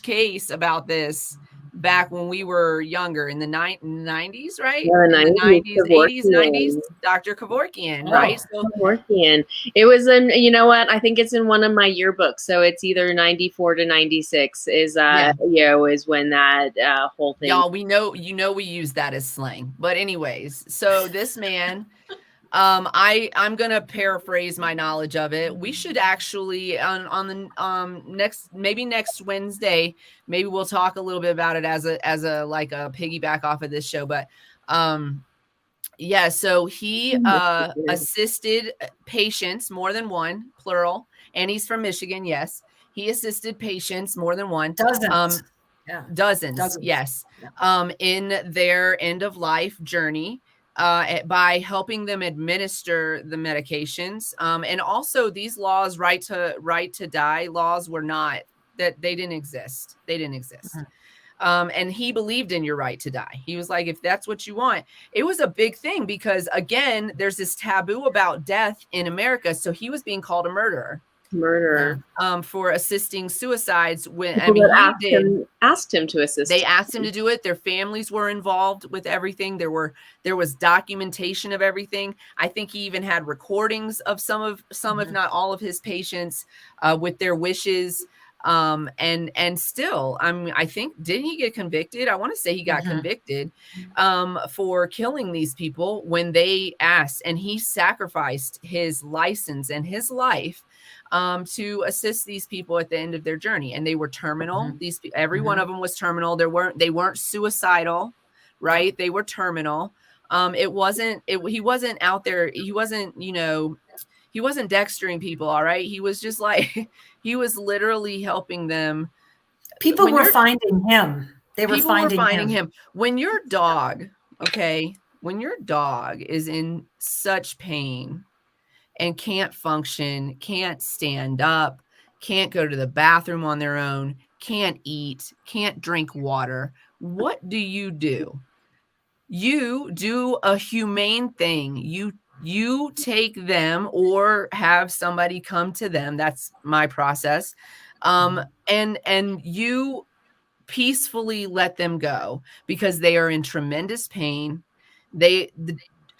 case about this back when we were younger in the 90s, right? Yeah, in the 90s, 80s, Kevorkian. 90s, Dr. Kevorkian, right? So Kevorkian. It was in, you know what? I think it's in one of my yearbooks. So it's either 94 to 96 is, is when that whole thing. Y'all, we know, we use that as slang. But anyways, so this man, I'm gonna paraphrase my knowledge of it. We should actually on the next Wednesday, maybe we'll talk a little bit about it as a like a piggyback off of this show. But yeah, so he assisted patients, more than one, plural, and he's from Michigan. Yes, he assisted patients, more than one. Dozens. Dozens. Yes. In their end of life journey. By helping them administer the medications. And also these laws, right to die laws, were not, that they didn't exist. And he believed in your right to die. He was like, if that's what you want. It was a big thing because, again, there's this taboo about death in America. So he was being called a murderer. For assisting suicides. When asked him to assist. They asked him to do it. Their families were involved with everything. There was documentation of everything. I think he even had recordings of some if not all of his patients with their wishes. And still, I think, didn't he get convicted? I want to say he got convicted for killing these people when they asked, and he sacrificed his license and his life to assist these people at the end of their journey. And they were terminal. Every one of them was terminal. They weren't suicidal, right? They were terminal. He wasn't out there. He wasn't, he wasn't dextering people. All right. He was just like, he was literally helping them. People were finding him. People were finding him. When your dog is in such pain and can't function, can't stand up, can't go to the bathroom on their own, can't eat, can't drink water, what do? You do a humane thing. You take them or have somebody come to them. That's my process. And you peacefully let them go because they are in tremendous pain.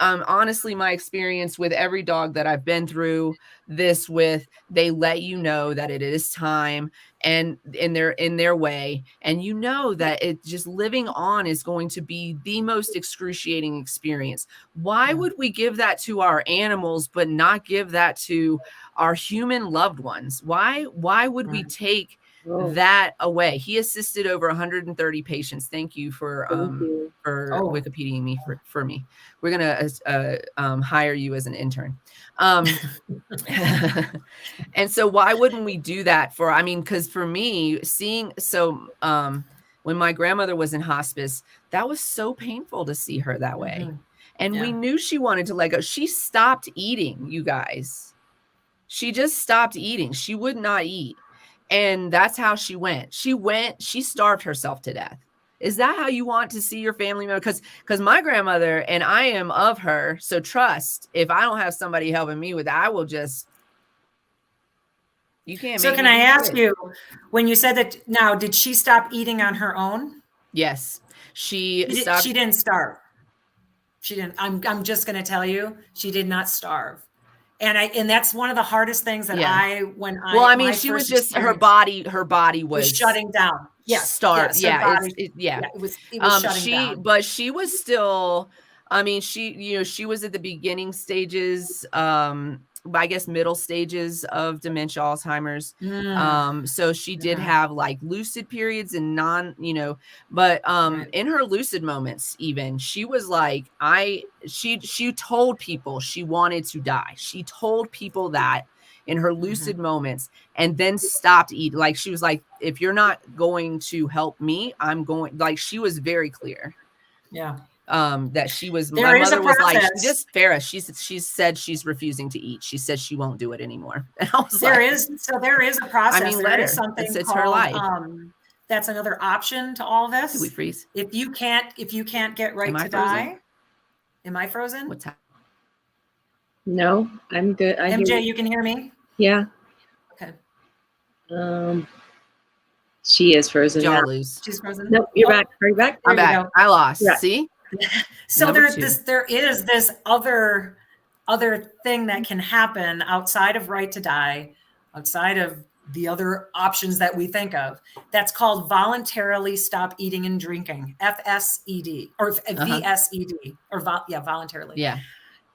Honestly, my experience with every dog that I've been through this with, they let you know that it is time and in their way. And that it just living on is going to be the most excruciating experience. Why would we give that to our animals, but not give that to our human loved ones? Why would we take that away? He assisted over 130 patients. Thank you for Wikipediaing me for me. We're gonna hire you as an intern. And so why wouldn't we do that because for me, when my grandmother was in hospice, that was so painful to see her that way. And we knew she wanted to let go. She stopped eating, you guys. She just stopped eating. She would not eat. And that's how she went. She starved herself to death. Is that how you want to see your family member? Because my grandmother, and I am of her, so trust, if I don't have somebody helping me with that, I will just, you can't. So can I ask you, when you said that, now, did she stop eating on her own? Yes. She didn't starve. She didn't. I'm just going to tell you, she did not starve. And that's one of the hardest things that she was just, her body was shutting down. Yes. It was shutting down. But she was still, she was at the beginning stages, I guess middle stages of dementia, Alzheimer's. So she did have like lucid periods and but in her lucid moments, even she was like, she told people she wanted to die. She told people that in her lucid moments, and then stopped eating. Like she was like, if you're not going to help me, I'm going, like she was very clear. Yeah. That she was, my mother was like, Farrah, she said she's refusing to eat. She said she won't do it anymore. And I was there is a process. There is something it's called, her life. That's another option to all this. Did we freeze? If you can't get right to die. Am I frozen? What's happening? No, I'm good. I MJ, hear you can hear me? Yeah. Okay. She is frozen now. lose. She's frozen. Nope, you're back. Are you back? I'm back. I lost. Yeah. See? So there is this other thing that can happen outside of right to die, outside of the other options that we think of. That's called voluntarily stop eating and drinking, FSED or VSED or voluntarily. Yeah.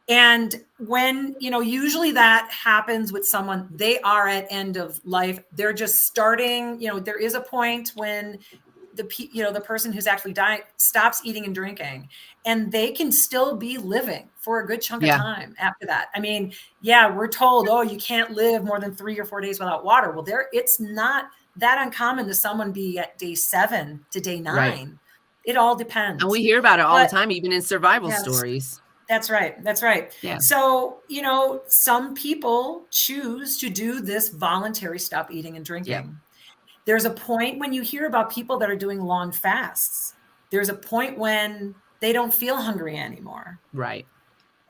And when, usually that happens with someone, they are at end of life. They're just starting, there is a point when the person who's actually dying stops eating and drinking, and they can still be living for a good chunk of time after that. I mean, we're told, oh, you can't live more than 3 or 4 days without water. Well, it's not that uncommon to someone be at day 7 to day 9. Right. It all depends. And we hear about it all the time, even in survival stories. That's right. That's right. Yeah. So, some people choose to do this voluntary stop eating and drinking. Yeah. There's a point when you hear about people that are doing long fasts. There's a point when they don't feel hungry anymore. Right.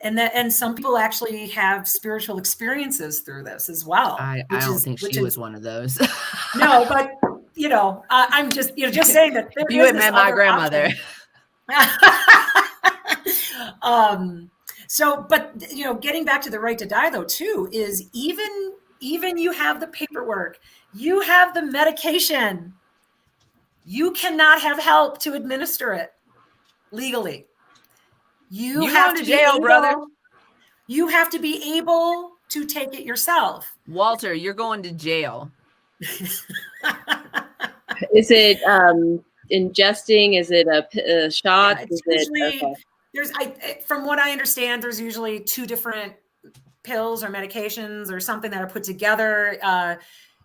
And some people actually have spiritual experiences through this as well. I don't think she was one of those. No, but I'm just saying that you had met my grandmother. But getting back to the right to die though too is even you have the paperwork, you have the medication, you cannot have help to administer it legally. You have to jail, brother. You have to be able to take it yourself. Walter, you're going to jail. Is it ingesting? Is it a shot? From what I understand, there's usually 2 different pills or medications or something that are put together.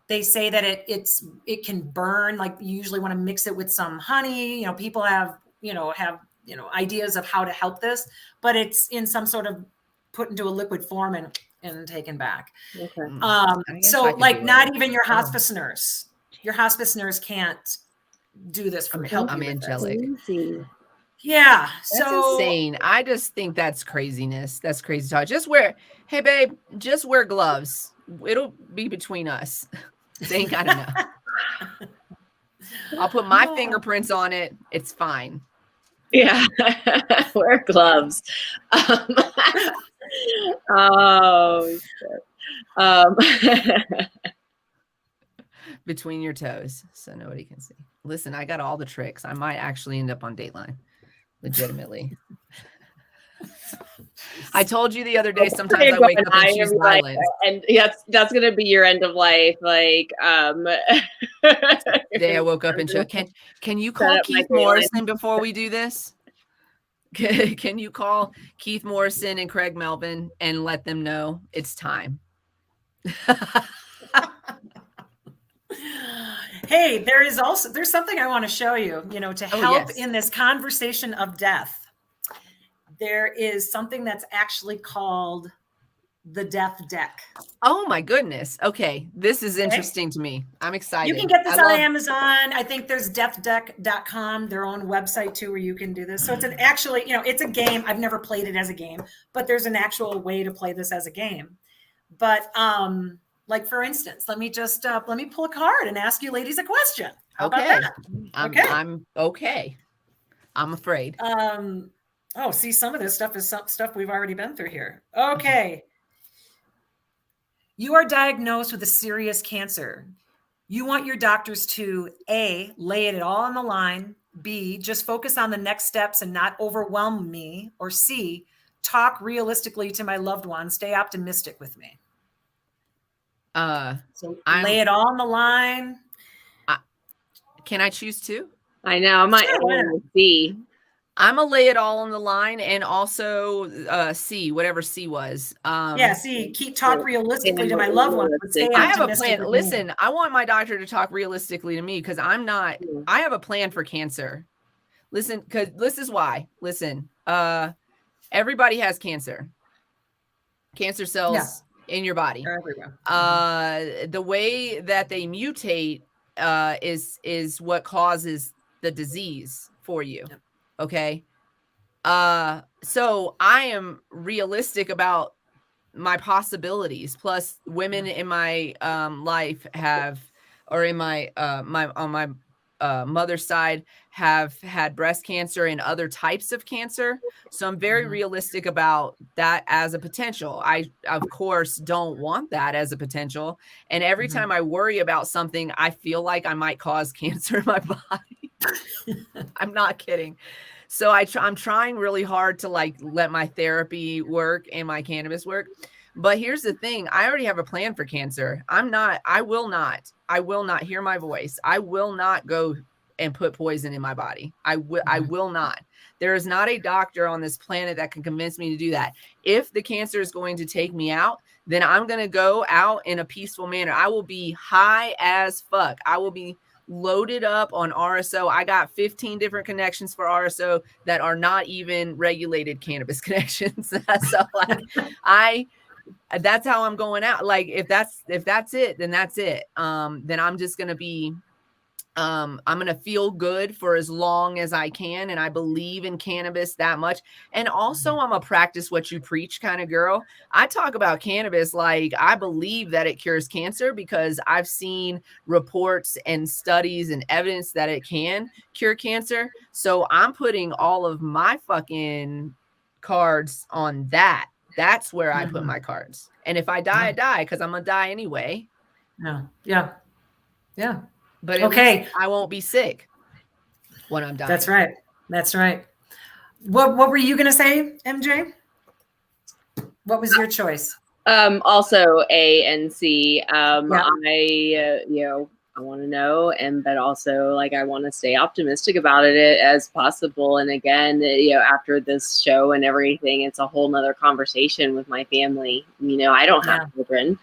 They say that it can burn. Like you usually want to mix it with some honey. People have ideas of how to help this, but it's in some sort of put into a liquid form and taken back. Okay. So like not even your hospice nurse. Your hospice nurse can't do this for help. I'm angelic. Yeah. That's insane. I just think that's craziness. That's crazy talk. Hey babe, just wear gloves. It'll be between us. They ain't gotta know. I'll put my fingerprints on it. It's fine. Yeah. Wear gloves. Oh shit. Between your toes, so nobody can see. Listen, I got all the tricks. I might actually end up on Dateline. Legitimately. I told you the other day, sometimes I wake up and choose violence. And that's gonna be your end of life. Like day I woke up and can you call Keith Morrison before we do this? Can you call Keith Morrison and Craig Melvin and let them know it's time? Hey, there's something I want to show you, to help in this conversation of death. There is something that's actually called the death deck. Oh my goodness. Okay. This is interesting to me. I'm excited. You can get this on Amazon. I think there's deathdeck.com, their own website too, where you can do this. So it's it's a game. I've never played it as a game, but there's an actual way to play this as a game. But, like for instance, let me pull a card and ask you ladies a question. How about that? I'm okay. I'm afraid. See, some of this stuff is stuff we've already been through here. Okay. You are diagnosed with a serious cancer. You want your doctors to A, lay it all on the line, B, just focus on the next steps and not overwhelm me, or C, talk realistically to my loved ones, stay optimistic with me. Lay it all on the line. Can I choose 2? I know. I might C. I'm gonna lay it all on the line, and also C, whatever C was. C. Keep talk realistically to my loved ones. I have a plan. Listen, I want my doctor to talk realistically to me because I'm not. I have a plan for cancer. Listen, because this is why. Listen, everybody has cancer. Cancer cells in your body. The way that they mutate is what causes the disease for you. Okay. So I am realistic about my possibilities. Plus women in my life have, or in my my mother's side, have had breast cancer and other types of cancer. So I'm very realistic about that as a potential. I, of course, don't want that as a potential. And every time I worry about something, I feel like I might cause cancer in my body. I'm not kidding. So I'm trying really hard to like let my therapy work and my cannabis work. But here's the thing. I already have a plan for cancer. I will not hear my voice. I will not go and put poison in my body. I will not. There is not a doctor on this planet that can convince me to do that. If the cancer is going to take me out, then I'm going to go out in a peaceful manner. I will be high as fuck. I will be loaded up on RSO. I got 15 different connections for RSO that are not even regulated cannabis connections. So like, that's how I'm going out. Like, if that's it, then that's it. Then I'm just going to be, I'm going to feel good for as long as I can. And I believe in cannabis that much. And also I'm a practice what you preach kind of girl. I talk about cannabis like I believe that it cures cancer because I've seen reports and studies and evidence that it can cure cancer. So I'm putting all of my fucking cards on that. That's where I put my cards. And if I die, I die, because I'm going to die anyway. Yeah. But at least I won't be sick when I'm dying. That's right. That's right. What were you going to say, MJ? What was your choice? Also A and C. I want to know, but also like I want to stay optimistic about it as possible. And again, after this show and everything, it's a whole nother conversation with my family. I don't have children,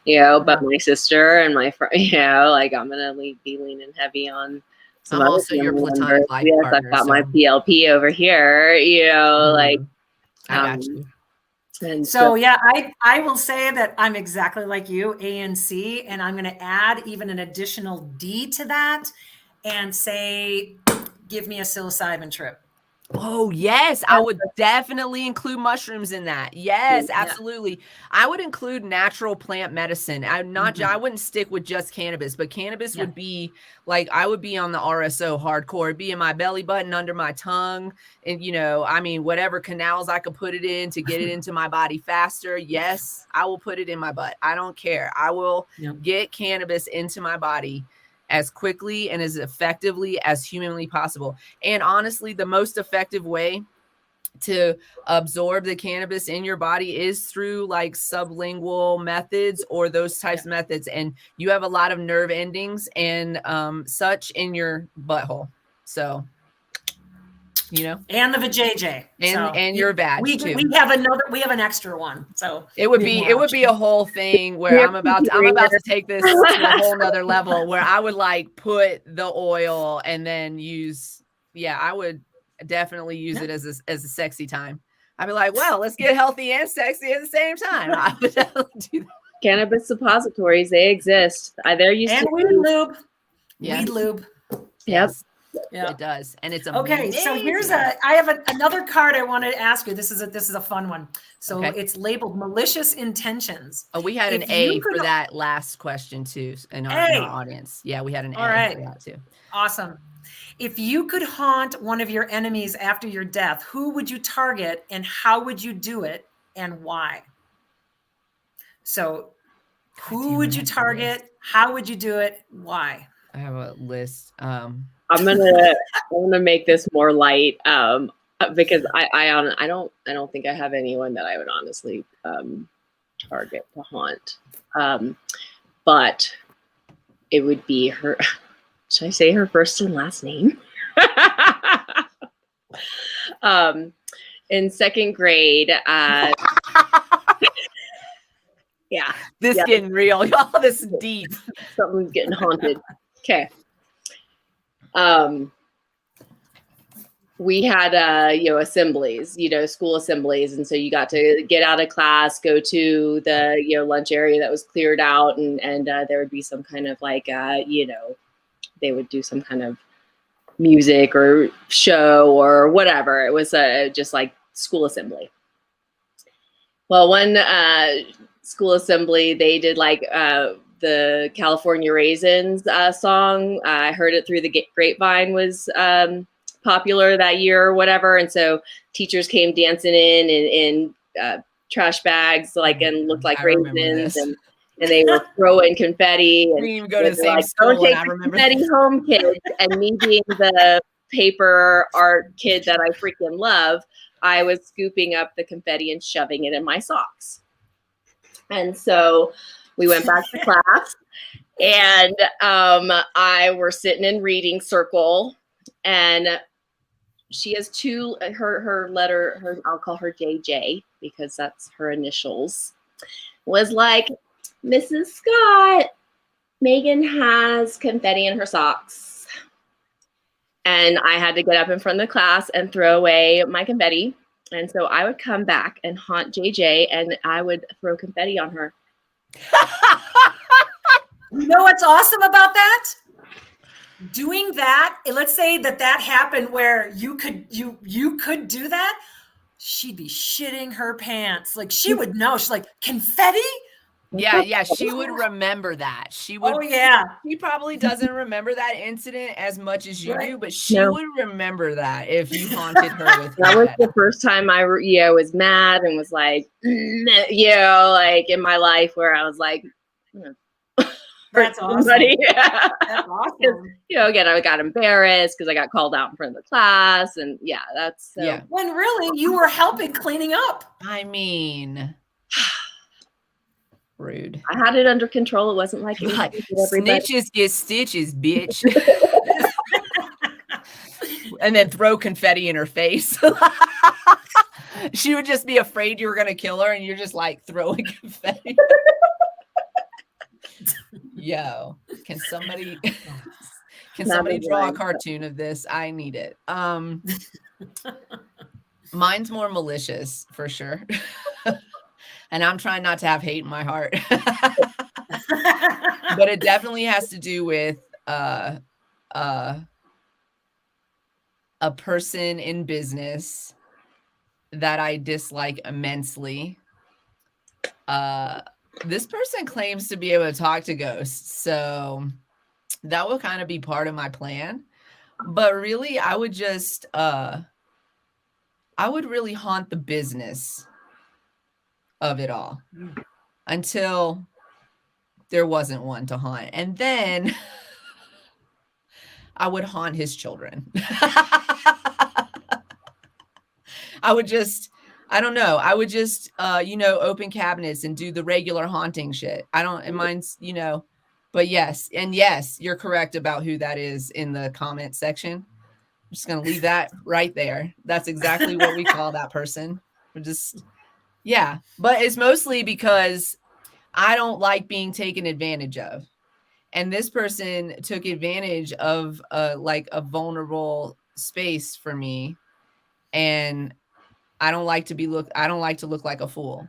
but my sister and my friend, like I'm gonna be leaning heavy on some I'm other also your platonic life yes, partner, I've got my PLP over here, like I got you. And so yeah, I will say that I'm exactly like you, A and C, and I'm going to add even an additional D to that and say, give me a psilocybin trip. Oh, yes. I would definitely include mushrooms in that. Yes, absolutely. I would include natural plant medicine. I wouldn't stick with just cannabis, but cannabis would be like, I would be on the RSO hardcore. It'd be in my belly button, under my tongue. And, whatever canals I could put it in to get it into my body faster. Yes, I will put it in my butt. I don't care. I will get cannabis into my body as quickly and as effectively as humanly possible. And honestly, the most effective way to absorb the cannabis in your body is through like sublingual methods or those types of methods. And you have a lot of nerve endings and such in your butthole. So, and the vajayjay and your vag too. We have an extra one. So it would be a whole thing where I'm about to take this to a whole nother level where I would like put the oil and then use, I would definitely use it as a sexy time. I'd be like, well, let's get healthy and sexy at the same time. I would definitely do that. Cannabis suppositories, they exist. They're used and to weed lube. Yep. Yes. Yeah, it does, and it's amazing. Okay. So I have another card I wanted to ask you. This is a fun one. So it's labeled malicious intentions. Oh, we had an A for that last question too in our audience. Yeah, we had an A for that too. Awesome. If you could haunt one of your enemies after your death, who would you target, and how would you do it, and why? So, who would you target? How would you do it? Why? I have a list. I'm gonna make this more light because I don't think I have anyone that I would honestly target to haunt. But it would be her. Should I say her first and last name? In second grade, this getting real, y'all. This is deep. Something's getting haunted. Okay. We had assemblies, school assemblies, and so you got to get out of class, go to the lunch area that was cleared out, and there would be some kind of like they would do some kind of music or show or whatever. It was just like school assembly. Well, one school assembly, they did like the California Raisins song. I heard it through the grapevine was popular that year or whatever. And so teachers came dancing in trash bags, like, and looked like raisins, and they were throwing confetti. And we didn't even go to the same like, school. Don't take the confetti home, kids. And me being the paper art kid that I freaking love, I was scooping up the confetti and shoving it in my socks. And so we went back to class, and I were sitting in reading circle, and she has two, her letter, I'll call her JJ because that's her initials, was like, Mrs. Scott, Megan has confetti in her socks. And I had to get up in front of the class and throw away my confetti. And so I would come back and haunt JJ, and I would throw confetti on her. You know what's awesome about that? Doing that, let's say that happened where you could do that, she'd be shitting her pants. Like, she would know. She's like, confetti? Yeah, she would remember that. She would. Oh yeah. She probably doesn't remember that incident as much as you do, but she would remember that if you haunted her with that. Was the first time I was mad and was like, like in my life where I was like, that's awesome. Yeah. That's awesome. Again, I got embarrassed because I got called out in front of the class, and that's when really you were helping cleaning up. I mean, rude. I had it under control. It wasn't like snitches get stitches, bitch. And then throw confetti in her face. She would just be afraid you were going to kill her, and you're just like throwing confetti. Yo, can somebody draw a cartoon of this? I need it. Mine's more malicious for sure. And I'm trying not to have hate in my heart. But it definitely has to do with a person in business that I dislike immensely. This person claims to be able to talk to ghosts, so that will kind of be part of my plan. But really, I would just, I would really haunt the business of it all until there wasn't one to haunt. And then I would haunt his children. I would just, I don't know. I would just, open cabinets and do the regular haunting shit. Mine's, but yes. And yes, you're correct about who that is in the comment section. I'm just going to leave that right there. That's exactly what we call that person. We're just, yeah. But it's mostly because I don't like being taken advantage of. And this person took advantage of like a vulnerable space for me. And I don't like to look like a fool.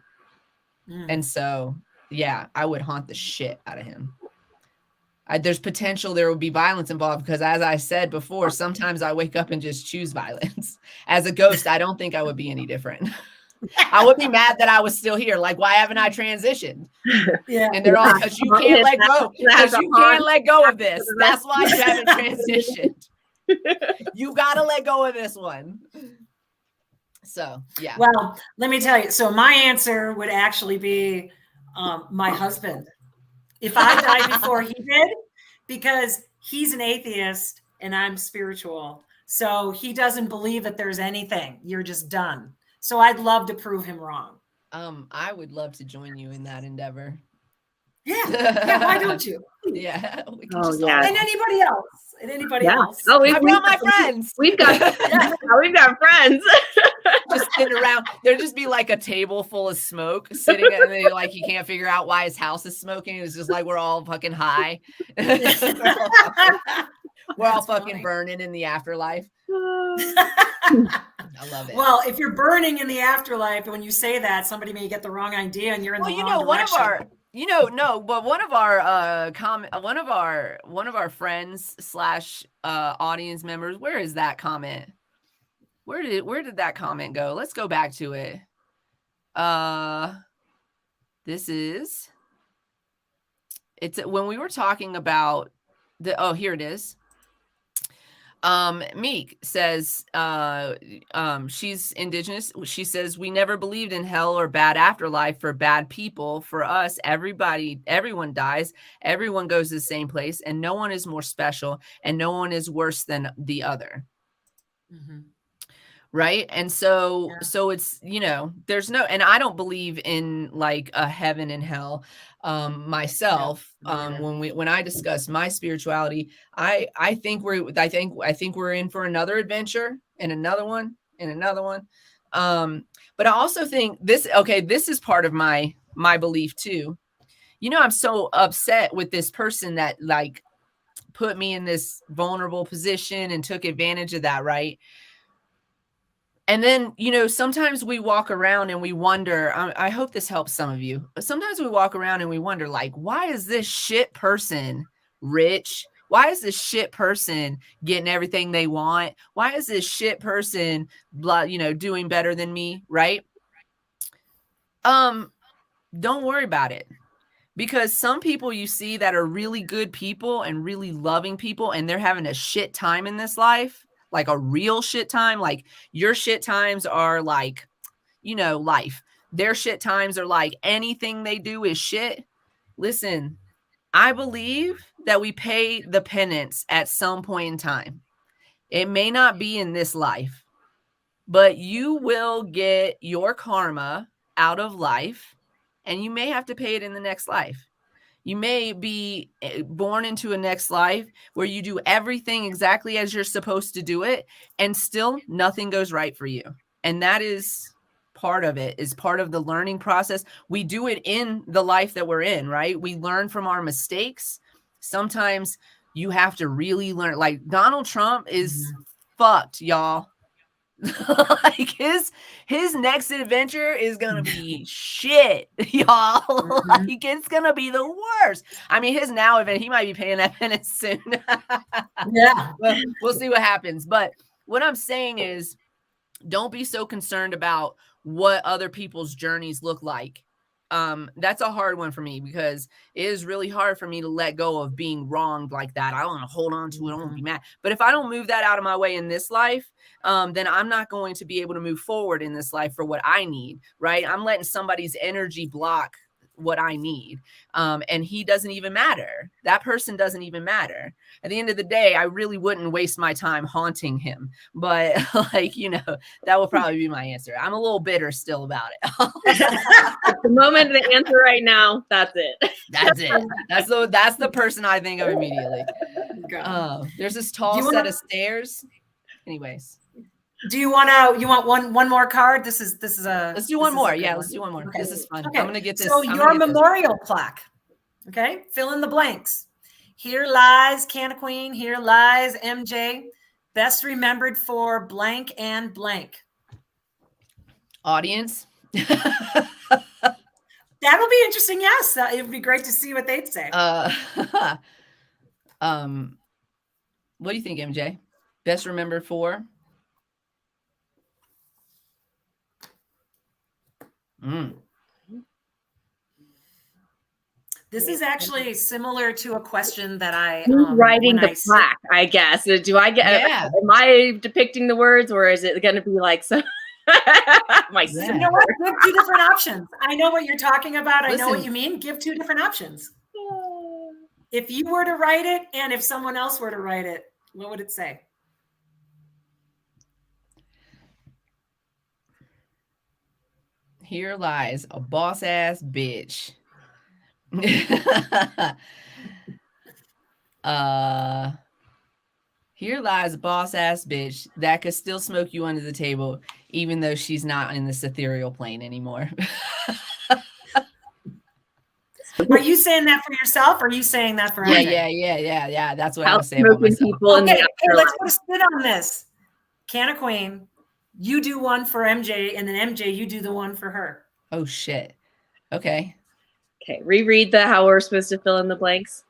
And so, yeah, I would haunt the shit out of him. There's potential there would be violence involved because, as I said before, sometimes I wake up and just choose violence. As a ghost, I don't think I would be any different. I would be mad that I was still here. Like, why haven't I transitioned? Yeah. And they're all, because you can't let go. Because you can't let go of this. That's why you haven't transitioned. You got to let go of this one. So, yeah. Well, let me tell you. So my answer would actually be my husband. If I died before he did, because he's an atheist and I'm spiritual. So he doesn't believe that there's anything. You're just done. So I'd love to prove him wrong. I would love to join you in that endeavor. Yeah. Why don't you? Yeah. And anybody else. And anybody else. Oh, I've got my friends. We've got friends. Just sitting around. There'd just be like a table full of smoke sitting, and then like he can't figure out why his house is smoking. It's just like we're all fucking high. We're all fucking burning in the afterlife. I love it. Well, if you're burning in the afterlife, and when you say that, somebody may get the wrong idea, and you're in the wrong direction. One of our friends / audience members. Where is that comment? Where did that comment go? Let's go back to it. This is, it's when we were talking about here it is. Meek says, she's indigenous. She says, we never believed in hell or bad afterlife for bad people. For us, everyone dies. Everyone goes to the same place, and no one is more special, and no one is worse than the other. Mm-hmm. Right. And so it's, there's no, and I don't believe in like a heaven and hell myself. When I discuss my spirituality, I think we're in for another adventure and another one and another one. But I also think this is part of my belief too. I'm so upset with this person that like put me in this vulnerable position and took advantage of that. Right. And then, sometimes we walk around and we wonder, I hope this helps some of you. Sometimes we walk around and we wonder, like, why is this shit person rich? Why is this shit person getting everything they want? Why is this shit person, doing better than me? Right. Don't worry about it. Because some people you see that are really good people and really loving people, and they're having a shit time in this life, like a real shit time. Like your shit times are like, life. Their shit times are like anything they do is shit. Listen, I believe that we pay the penance at some point in time. It may not be in this life, but you will get your karma out of life, and you may have to pay it in the next life. You may be born into a next life where you do everything exactly as you're supposed to do it, and still nothing goes right for you. And that is part of it, is part of the learning process. We do it in the life that we're in, right? We learn from our mistakes. Sometimes you have to really learn. Like Donald Trump is fucked, y'all. Like his next adventure is gonna be shit, y'all. Like it's gonna be the worst. I mean, his now event, he might be paying that penance soon. Yeah. Well, we'll see what happens. But what I'm saying is, don't be so concerned about what other people's journeys look like. That's a hard one for me, because it is really hard for me to let go of being wronged like that. I don't want to hold on to it. I don't want to be mad. But if I don't move that out of my way in this life, then I'm not going to be able to move forward in this life for what I need, right? I'm letting somebody's energy block what I need. And he doesn't even matter. That person doesn't even matter. At the end of the day, I really wouldn't waste my time haunting him. But like, that will probably be my answer. I'm a little bitter still about it. At the moment, the answer right now, that's it. That's it. That's the person I think of immediately. There's this tall set of stairs. Anyways. Do you want one more card? This is let's do one more. Yeah, let's do one more. Okay. This is fun. Okay. I'm gonna get this. So your memorial plaque. Okay, fill in the blanks. Here lies Canna Queen. Here lies MJ. Best remembered for blank and blank. Audience. That'll be interesting. Yes, it would be great to see what they'd say. What do you think, MJ? Best remembered for? This is actually similar to a question that I writing the plaque, I guess. Do I get? Yeah. Am I depicting the words, or is it going to be like some? You know what? Give two different options. I know what you're talking about. I know what you mean. Give two different options. If you were to write it, and if someone else were to write it, what would it say? Here lies a boss ass bitch. Here lies a boss ass bitch that could still smoke you under the table, even though she's not in this ethereal plane anymore. Are you saying that for yourself, or are you saying that for MJ? Yeah. That's what I was saying about myself. Okay, let's put a spin on this. Canna Queen, you do one for MJ, and then MJ, you do the one for her. Oh shit. Okay. Okay. Reread how we're supposed to fill in the blanks.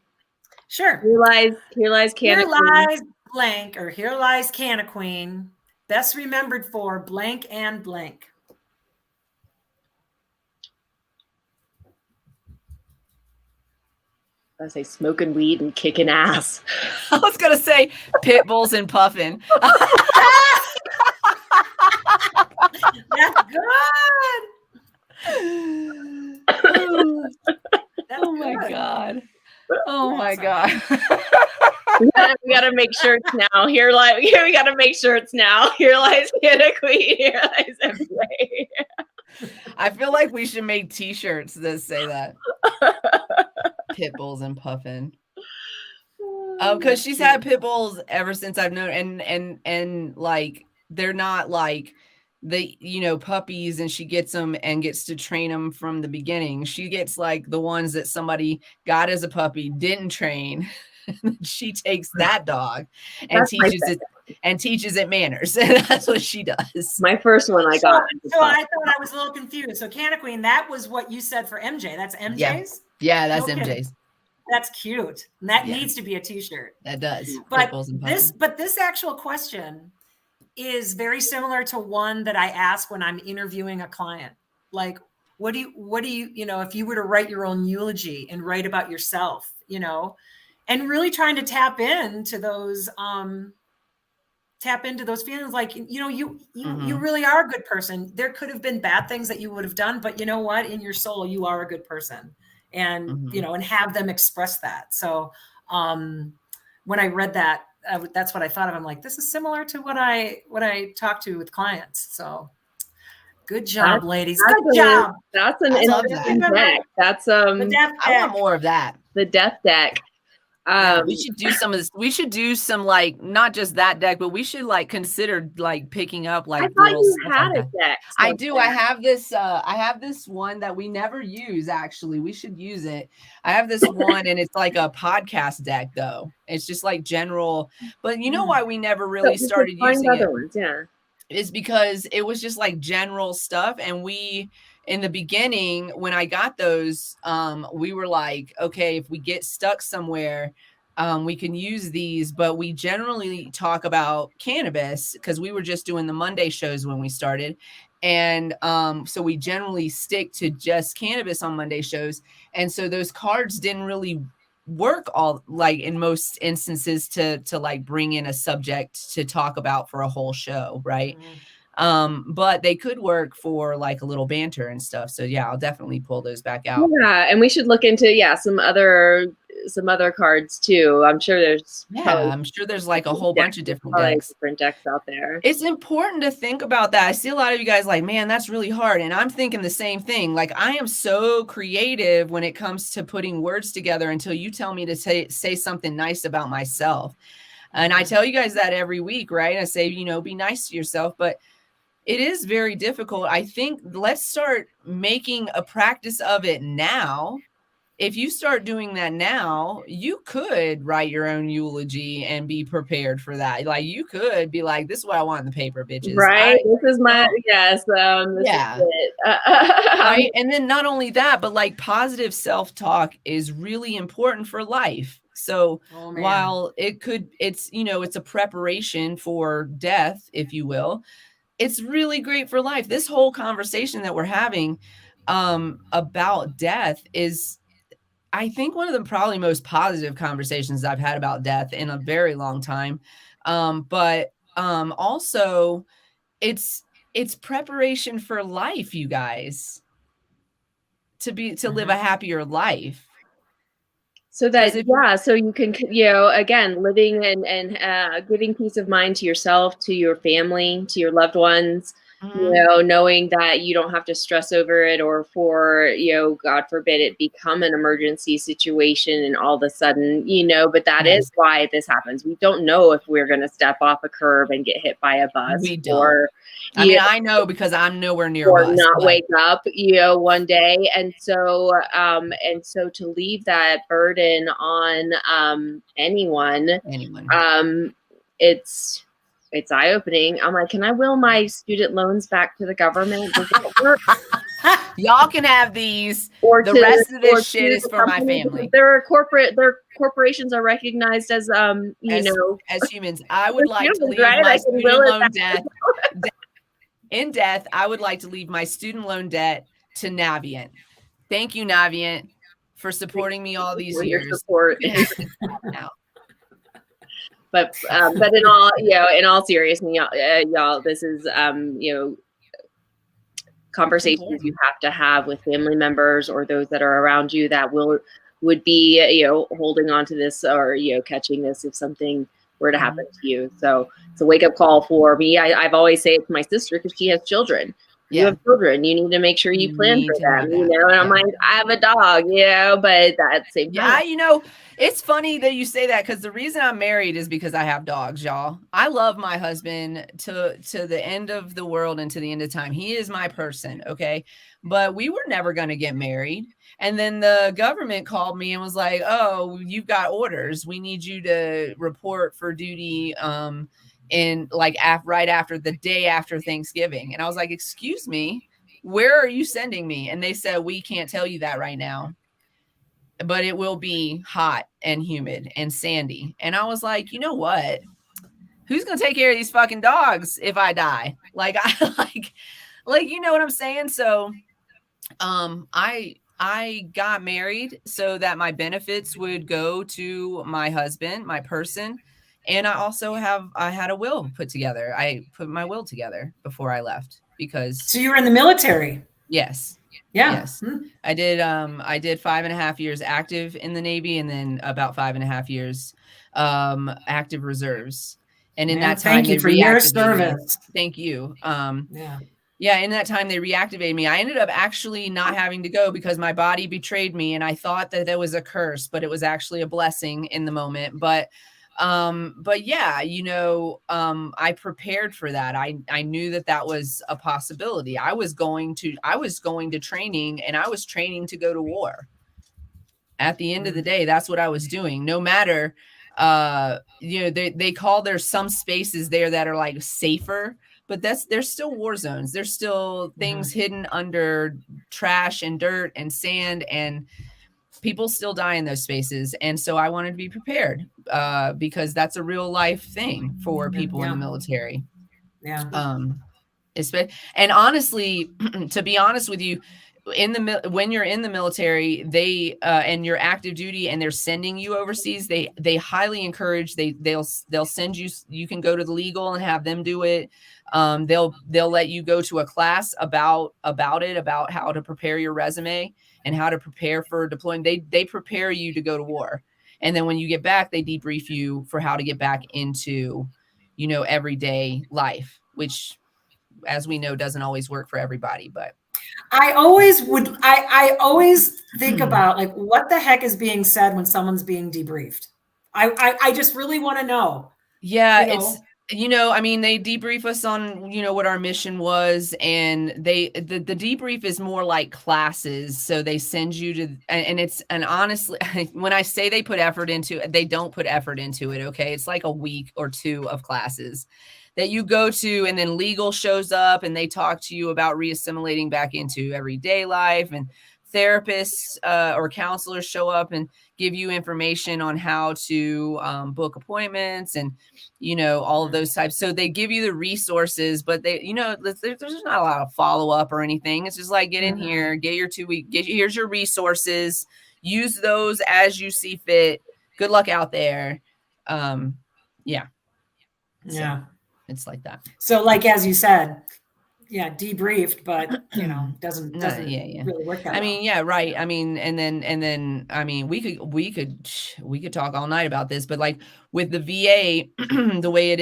Sure. Here lies Canna Queen. Here lies blank, or here lies Canna Queen. Best remembered for blank and blank. I say smoking weed and kicking ass. I was gonna say pit bulls and puffing. That's good. Oh my God. Oh my God. We gotta make sure it's now. Here we gotta make sure it's now. Here lies Canna Queen. Here lies MJ. I feel like we should make t-shirts that say that. Pit bulls and puffin. Because she's had pit bulls ever since I've known, and like they're not like the puppies, and she gets them and gets to train them from the beginning. She gets like the ones that somebody got as a puppy, didn't train. She takes that dog and teaches it manners. And that's what she does. My first one I got. So I thought I was a little confused. So Canna Queen, that was what you said for MJ. That's MJ's? Yeah, that's MJ's. That's cute. And that needs to be a t-shirt. That does. But this actual question is very similar to one that I ask when I'm interviewing a client. Like, what do you, if you were to write your own eulogy and write about yourself, and really trying to tap into those feelings, like, you really are a good person. There could have been bad things that you would have done, but you know what? In your soul, you are a good person, and, and have them express that. So when I read that, that's what I thought of. I'm like, this is similar to what I talk to with clients. So good job, ladies. Good job. That's an interesting deck. That's the death deck. I want more of that. The death deck. We should do some of this. We should do some, like, not just that deck, but we should like consider like picking up like. I thought you had a deck. I do. I have this. I have this one that we never use. Actually, we should use it. I have this one, and it's like a podcast deck, though. It's just like general. But you know why we never really started using other ones? Yeah, is because it was just like general stuff, and we. In the beginning, when I got those, we were like, okay, if we get stuck somewhere, we can use these, but we generally talk about cannabis because we were just doing the Monday shows when we started. And so we generally stick to just cannabis on Monday shows. And so those cards didn't really work all, like in most instances, to like bring in a subject to talk about for a whole show, right? But they could work for like a little banter and stuff. So yeah, I'll definitely pull those back out. Yeah, and we should look into some other cards too. I'm sure there's like a whole bunch of different decks out there. It's important to think about that. I see a lot of you guys like, man, that's really hard. And I'm thinking the same thing. Like, I am so creative when it comes to putting words together until you tell me to say something nice about myself. And I tell you guys that every week, right? I say, be nice to yourself, but it is very difficult. I think let's start making a practice of it now. If you start doing that now, you could write your own eulogy and be prepared for that. Like, you could be like, this is what I want in the paper, bitches. Right. This is my, yes. Yeah. Is it. Right. And then not only that, but like positive self-talk is really important for life. So while it's a preparation for death, if you will, it's really great for life. This whole conversation that we're having about death is, I think, one of the probably most positive conversations I've had about death in a very long time. But also it's preparation for life, you guys, to live a happier life. So that, so you can, again, living and giving peace of mind to yourself, to your family, to your loved ones, knowing that you don't have to stress over it, or for, God forbid, it become an emergency situation and all of a sudden, but that is why this happens. We don't know if we're going to step off a curb and get hit by a bus. We don't. Or, I know, because I'm nowhere near a bus, not wake up, one day. And so to leave that burden on anyone, it's eye-opening. I'm like, can I will my student loans back to the government? Does that work? Y'all can have these. Or the rest of this shit is for my family. Their corporations are recognized as as humans. I would like to leave my student loan debt. In death, I would like to leave my student loan debt to Navient. Thank you, Navient, for supporting me all these your years. support. Now. But in all seriousness, y'all, this is conversations you have to have with family members or those that are around you that would be holding on to this or catching this if something were to happen to you. So it's a wake up call for me. I've always say it to my sister because she has children. You have children. You need to make sure you plan for them, And I'm like, I have a dog, but at the same time. It's funny that you say that because the reason I'm married is because I have dogs, y'all. I love my husband to the end of the world and to the end of time. He is my person, okay? But we were never going to get married. And then the government called me and was like, oh, you've got orders. We need you to report for duty in like right after the day after Thanksgiving. And I was like, excuse me, where are you sending me? And they said, we can't tell you that right now, but it will be hot and humid and sandy. And I was like, you know what? Who's going to take care of these fucking dogs if I die? Like, you know what I'm saying? So, I got married so that my benefits would go to my husband, my person. And I had a will put together. I put my will together before I left because. So you were in the military? Yes. Yeah. Yes. I did 5.5 years active in the Navy and then about 5.5 years active reserves. And in that time, thank you for your service. Thank you. Yeah, in that time they reactivated me. I ended up actually not having to go because my body betrayed me and I thought that there was a curse, but it was actually a blessing in the moment. But yeah, I prepared for that. I knew that was a possibility. I was going to training and I was training to go to war. At the end of the day, that's what I was doing. No matter, they call there's some spaces there that are like safer, but there's still war zones. There's still things hidden under trash and dirt and sand, and people still die in those spaces. And so I wanted to be prepared because that's a real life thing for people in the military. Yeah. And honestly, to be honest with you, when you're in the military, they and you're active duty and they're sending you overseas, they highly encourage, they'll send you, you can go to the legal and have them do it. They'll let you go to a class about how to prepare your resume and how to prepare for deploying. They prepare you to go to war. And then when you get back, they debrief you for how to get back into, everyday life, which, as we know, doesn't always work for everybody. But I always think about like, what the heck is being said when someone's being debriefed? I just really want to know. Yeah, it's, I mean, they debrief us on, what our mission was, and the debrief is more like classes. So they send you to, and honestly, when I say they put effort into it, they don't put effort into it. Okay. It's like a week or two of classes that you go to, and then legal shows up and they talk to you about reassimilating back into everyday life, and therapists or counselors show up and give you information on how to book appointments and, all of those types. So they give you the resources, but they, there's not a lot of follow up or anything. It's just like, get in here, get your 2 week, here's your resources, use those as you see fit. Good luck out there. Yeah. Yeah. It's like that. So like, as you said, debriefed, but doesn't really work that I mean, well. yeah, right. I mean, and then I mean, we could talk all night about this, but like with the VA, the way it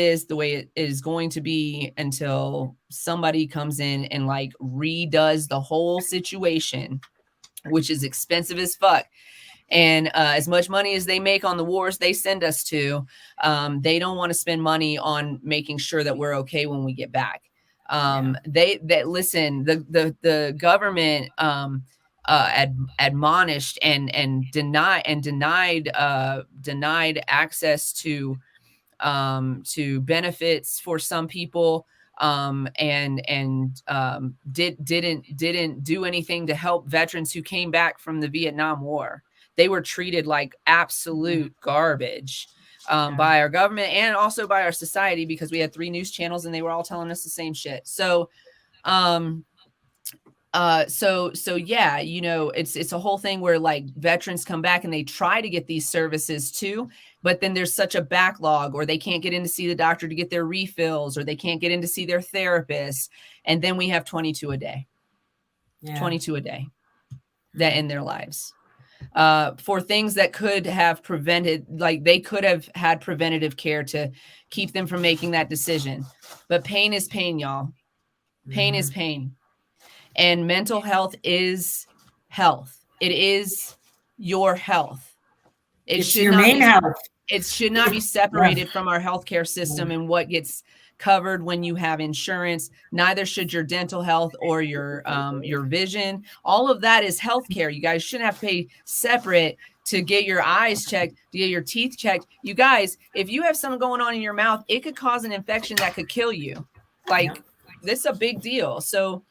is going to be until somebody comes in and like redoes the whole situation, which is expensive as fuck. And as much money as they make on the wars they send us to, they don't want to spend money on making sure that we're okay when we get back. The government admonished and denied access to benefits for some people, didn't do anything to help veterans who came back from the Vietnam War. They were treated like absolute garbage by our government and also by our society, because we had 3 news channels and they were all telling us the same shit. So So yeah, it's a whole thing where like veterans come back and they try to get these services too, but then there's such a backlog, or they can't get in to see the doctor to get their refills, or they can't get in to see their therapist. And then we have 22 a day, 22 a day that end their lives. For things that could have prevented, like they could have had preventative care to keep them from making that decision. But pain is pain, y'all. Pain is pain. And mental health is health. It is your health. It's your main health. It should not be separated from our healthcare system and what gets covered when you have insurance. Neither should your dental health or your vision. All of that is healthcare. You guys shouldn't have to pay separate to get your eyes checked, to get your teeth checked. You guys, if you have something going on in your mouth, it could cause an infection that could kill you. Like, this is a big deal. So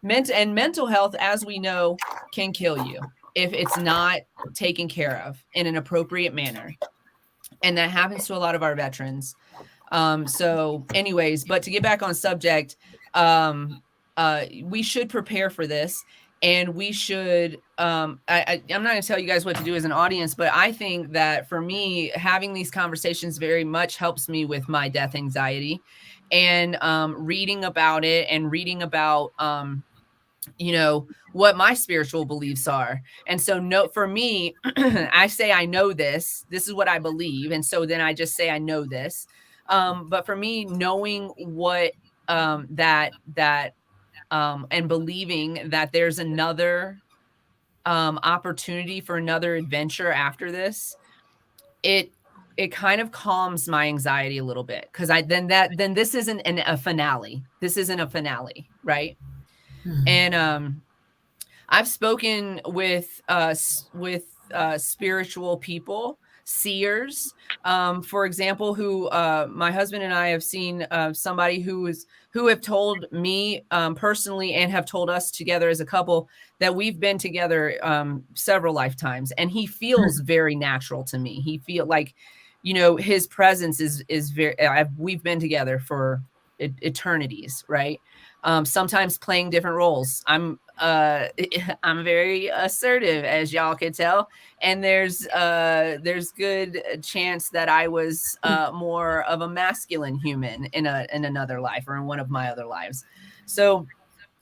mental health, as we know, can kill you if it's not taken care of in an appropriate manner. And that happens to a lot of our veterans. So anyways, but to get back on subject, we should prepare for this, and we should, I'm not going to tell you guys what to do as an audience, but I think that for me, having these conversations very much helps me with my death anxiety, and reading about it and reading about, what my spiritual beliefs are. And so for me, I say, I know this is what I believe. And so then I just say, I know this. But for me, knowing what, and believing that there's another, opportunity for another adventure after this, it kind of calms my anxiety a little bit. Cause then this isn't a finale. This isn't a finale. Right. And I've spoken with spiritual people, seers, for example, who my husband and I have seen somebody who have told me personally, and have told us together as a couple, that we've been together several lifetimes, and he feels very natural to me. He feel like, his presence is very. We've been together for eternities, right? Sometimes playing different roles. I'm very assertive, as y'all could tell, and there's good chance that I was more of a masculine human in another life, or in one of my other lives. So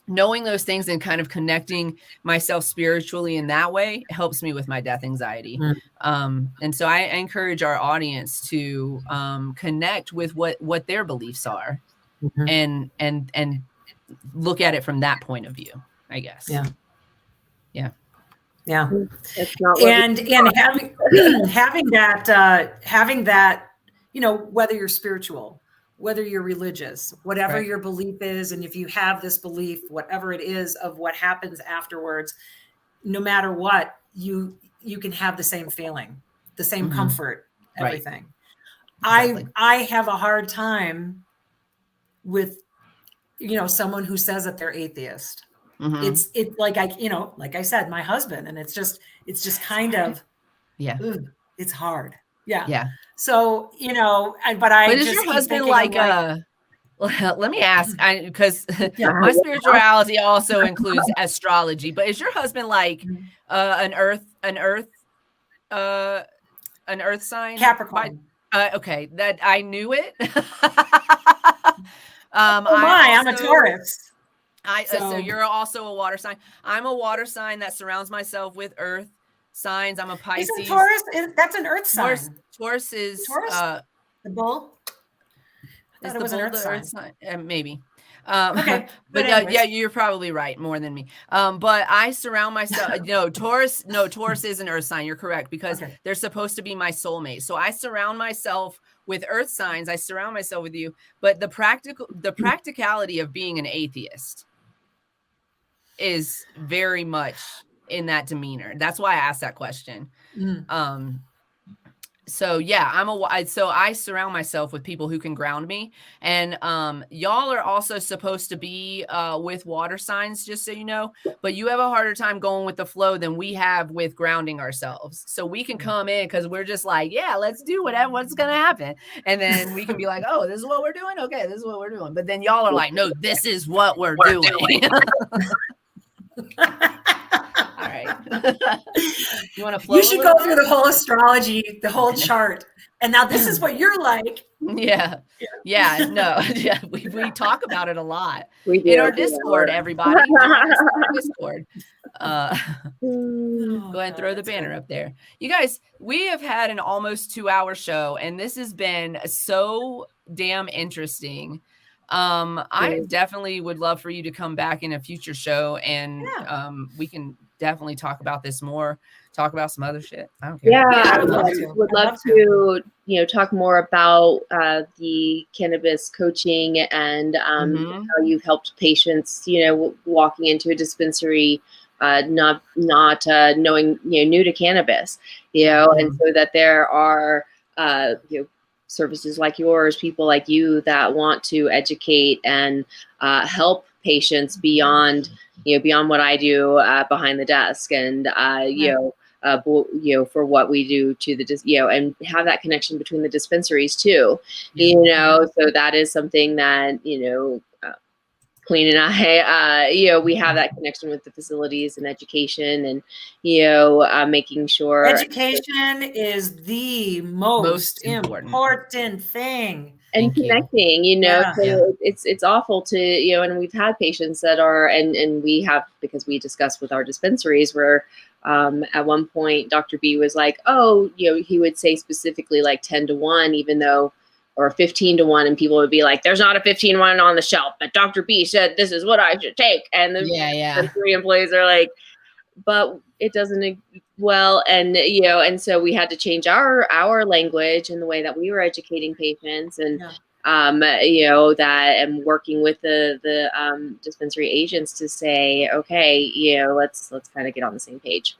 knowing those things and kind of connecting myself spiritually in that way helps me with my death anxiety. And so I encourage our audience to connect with what their beliefs are, and look at it from that point of view, I guess. Yeah. It's not and having that, whether you're spiritual, whether you're religious, whatever your belief is, and if you have this belief, whatever it is of what happens afterwards, no matter what, you can have the same feeling, the same comfort, everything. Exactly. I have a hard time with someone who says that they're atheist. It's like like I said, my husband, and it's just kind of, it's hard. Yeah. So, but is your husband like well, let me ask, because my spirituality also includes astrology, but is your husband like an earth sign? Capricorn. Okay, that I knew it. I'm a Taurus. So you're also a water sign. I'm a water sign that surrounds myself with earth signs. I'm a Pisces. Isn't Taurus? That's an earth sign. Taurus is the bull. Is the bull the earth sign? Maybe. Okay, but you're probably right, more than me. But I surround myself. Taurus is an earth sign. You're correct, because they're supposed to be my soulmate. So I surround myself with earth signs. I surround myself with you. But the practicality of being an atheist is very much in that demeanor. That's why I asked that question. So yeah, so I surround myself with people who can ground me, and y'all are also supposed to be with water signs, just so you know, but you have a harder time going with the flow than we have with grounding ourselves. So we can come in because we're just like, yeah, let's do what's gonna happen, and then we can be like, oh, this is what we're doing. Okay, this is what we're doing. But then y'all are like, no, this is what we're doing. All right. You want to flow? You should go through the whole astrology, the whole chart. And now this is what you're like. Yeah. No. Yeah. We talk about it a lot. We do. In our Discord, everybody. Join us in our Discord. Go ahead and throw the banner up there. You guys, we have had an almost 2-hour show, and this has been so damn interesting. I definitely would love for you to come back in a future show, and we can definitely talk about this more, talk about some other shit. I don't care. Yeah, I would love to, talk more about the cannabis coaching and how you've helped patients, walking into a dispensary, not knowing, new to cannabis, and so that there are, services like yours, people like you that want to educate and help patients beyond what I do behind the desk, and for what we do to the and have that connection between the dispensaries too, so that is something that Queen and I, we have that connection with the facilities and education, and making sure education is the most important thing. And connecting, so it's awful to, and we've had patients that are, and we have, because we discussed with our dispensaries where at one point Dr. B was like, he would say specifically like 10-1, even though, or 15-1, and people would be like, there's not a 15-1 on the shelf, but Dr. B said this is what I should take. And the dispensary employees are like, but it doesn't, and so we had to change our language and the way that we were educating patients, and that, and working with the dispensary agents to say, okay, let's kind of get on the same page,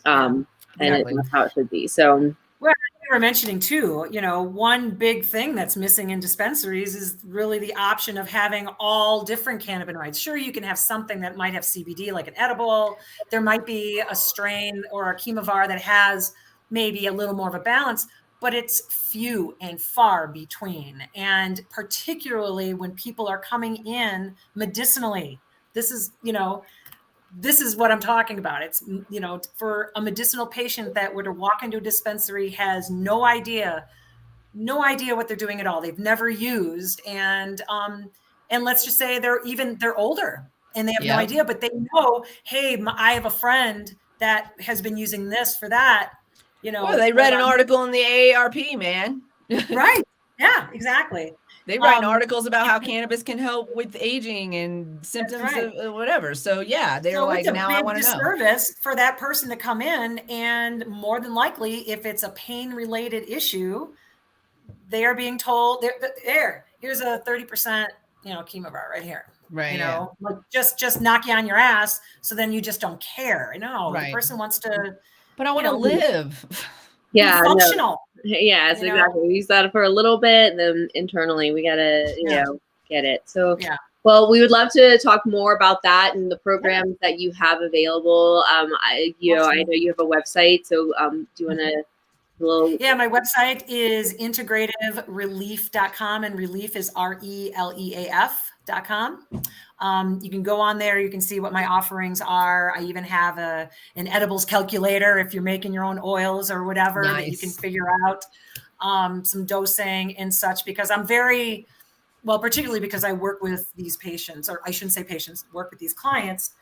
and that's how it should be. So. Well, you were mentioning too, one big thing that's missing in dispensaries is really the option of having all different cannabinoids. Sure, you can have something that might have CBD, like an edible. There might be a strain or a chemovar that has maybe a little more of a balance, but it's few and far between. And particularly when people are coming in medicinally, this is what I'm talking about. It's, for a medicinal patient that were to walk into a dispensary, has no idea what they're doing at all. They've never used. And let's just say they're older and they have no idea, but they know, hey, I have a friend that has been using this for that, Well, they read an article in the AARP, man. Right. Yeah, exactly. They write articles about how cannabis can help with aging and symptoms of whatever. So they're like, now I want to know. Disservice for that person to come in, and more than likely, if it's a pain-related issue, they are being told, here's a 30%, chemovar right here. Right. Like just knock you on your ass. So then you just don't care. No, the person wants to. But I want to live. Yeah, functional. Yes, exactly. We use that for a little bit, and then internally we gotta, get it. So, well, we would love to talk more about that and the programs that you have available. I know you have a website, so do you want to? My website is integrativeReLEAF.com, and reLEAF is RELEAF.com. You can go on there. You can see what my offerings are. I even have an edibles calculator if you're making your own oils or whatever that you can figure out some dosing and such, because I'm very, particularly because I work with these patients, or I shouldn't say patients, work with these clients.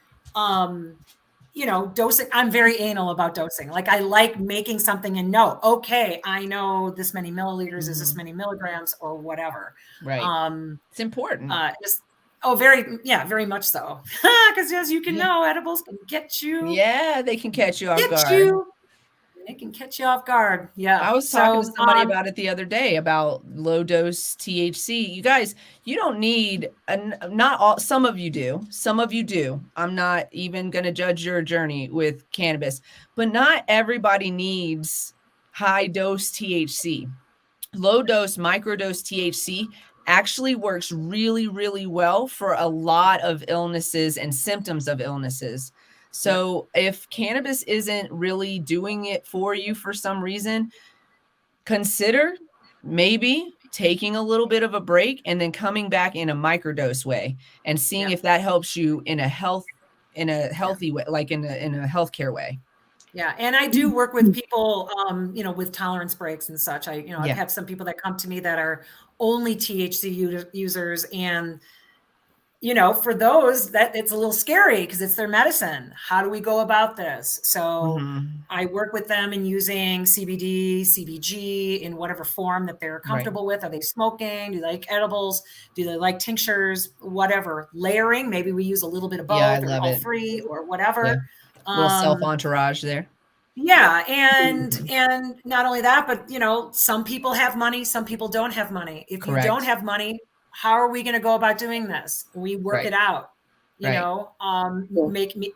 Dosing, I'm very anal about dosing. Like, I like making something and okay, I know this many milliliters is this many milligrams or whatever. Right. It's important. Very much so. Because as you can know, edibles can get you. Yeah, they can catch you off guard. They can catch you off guard. Yeah. I was talking to somebody about it the other day, about low dose THC. You guys, you don't need, some of you do. Some of you do. I'm not even going to judge your journey with cannabis, but not everybody needs high dose THC. Low dose, microdose THC actually works really, really well for a lot of illnesses and symptoms of illnesses. So if cannabis isn't really doing it for you for some reason, consider maybe taking a little bit of a break and then coming back in a microdose way and seeing if that helps you in a health healthy way, like in a healthcare way. Yeah. And I do work with people, with tolerance breaks and such. I have some people that come to me that are only THC users, and for those that it's a little scary because it's their medicine. How do we go about this? So I work with them in using CBD, CBG in whatever form that they're comfortable with. Are they smoking? Do they like edibles? Do they like tinctures? Whatever. Layering. Maybe we use a little bit of both or all three or whatever. Yeah. Little self entourage there. Yeah. And not only that, but some people have money, some people don't have money. If you don't have money, how are we going to go about doing this? We work it out,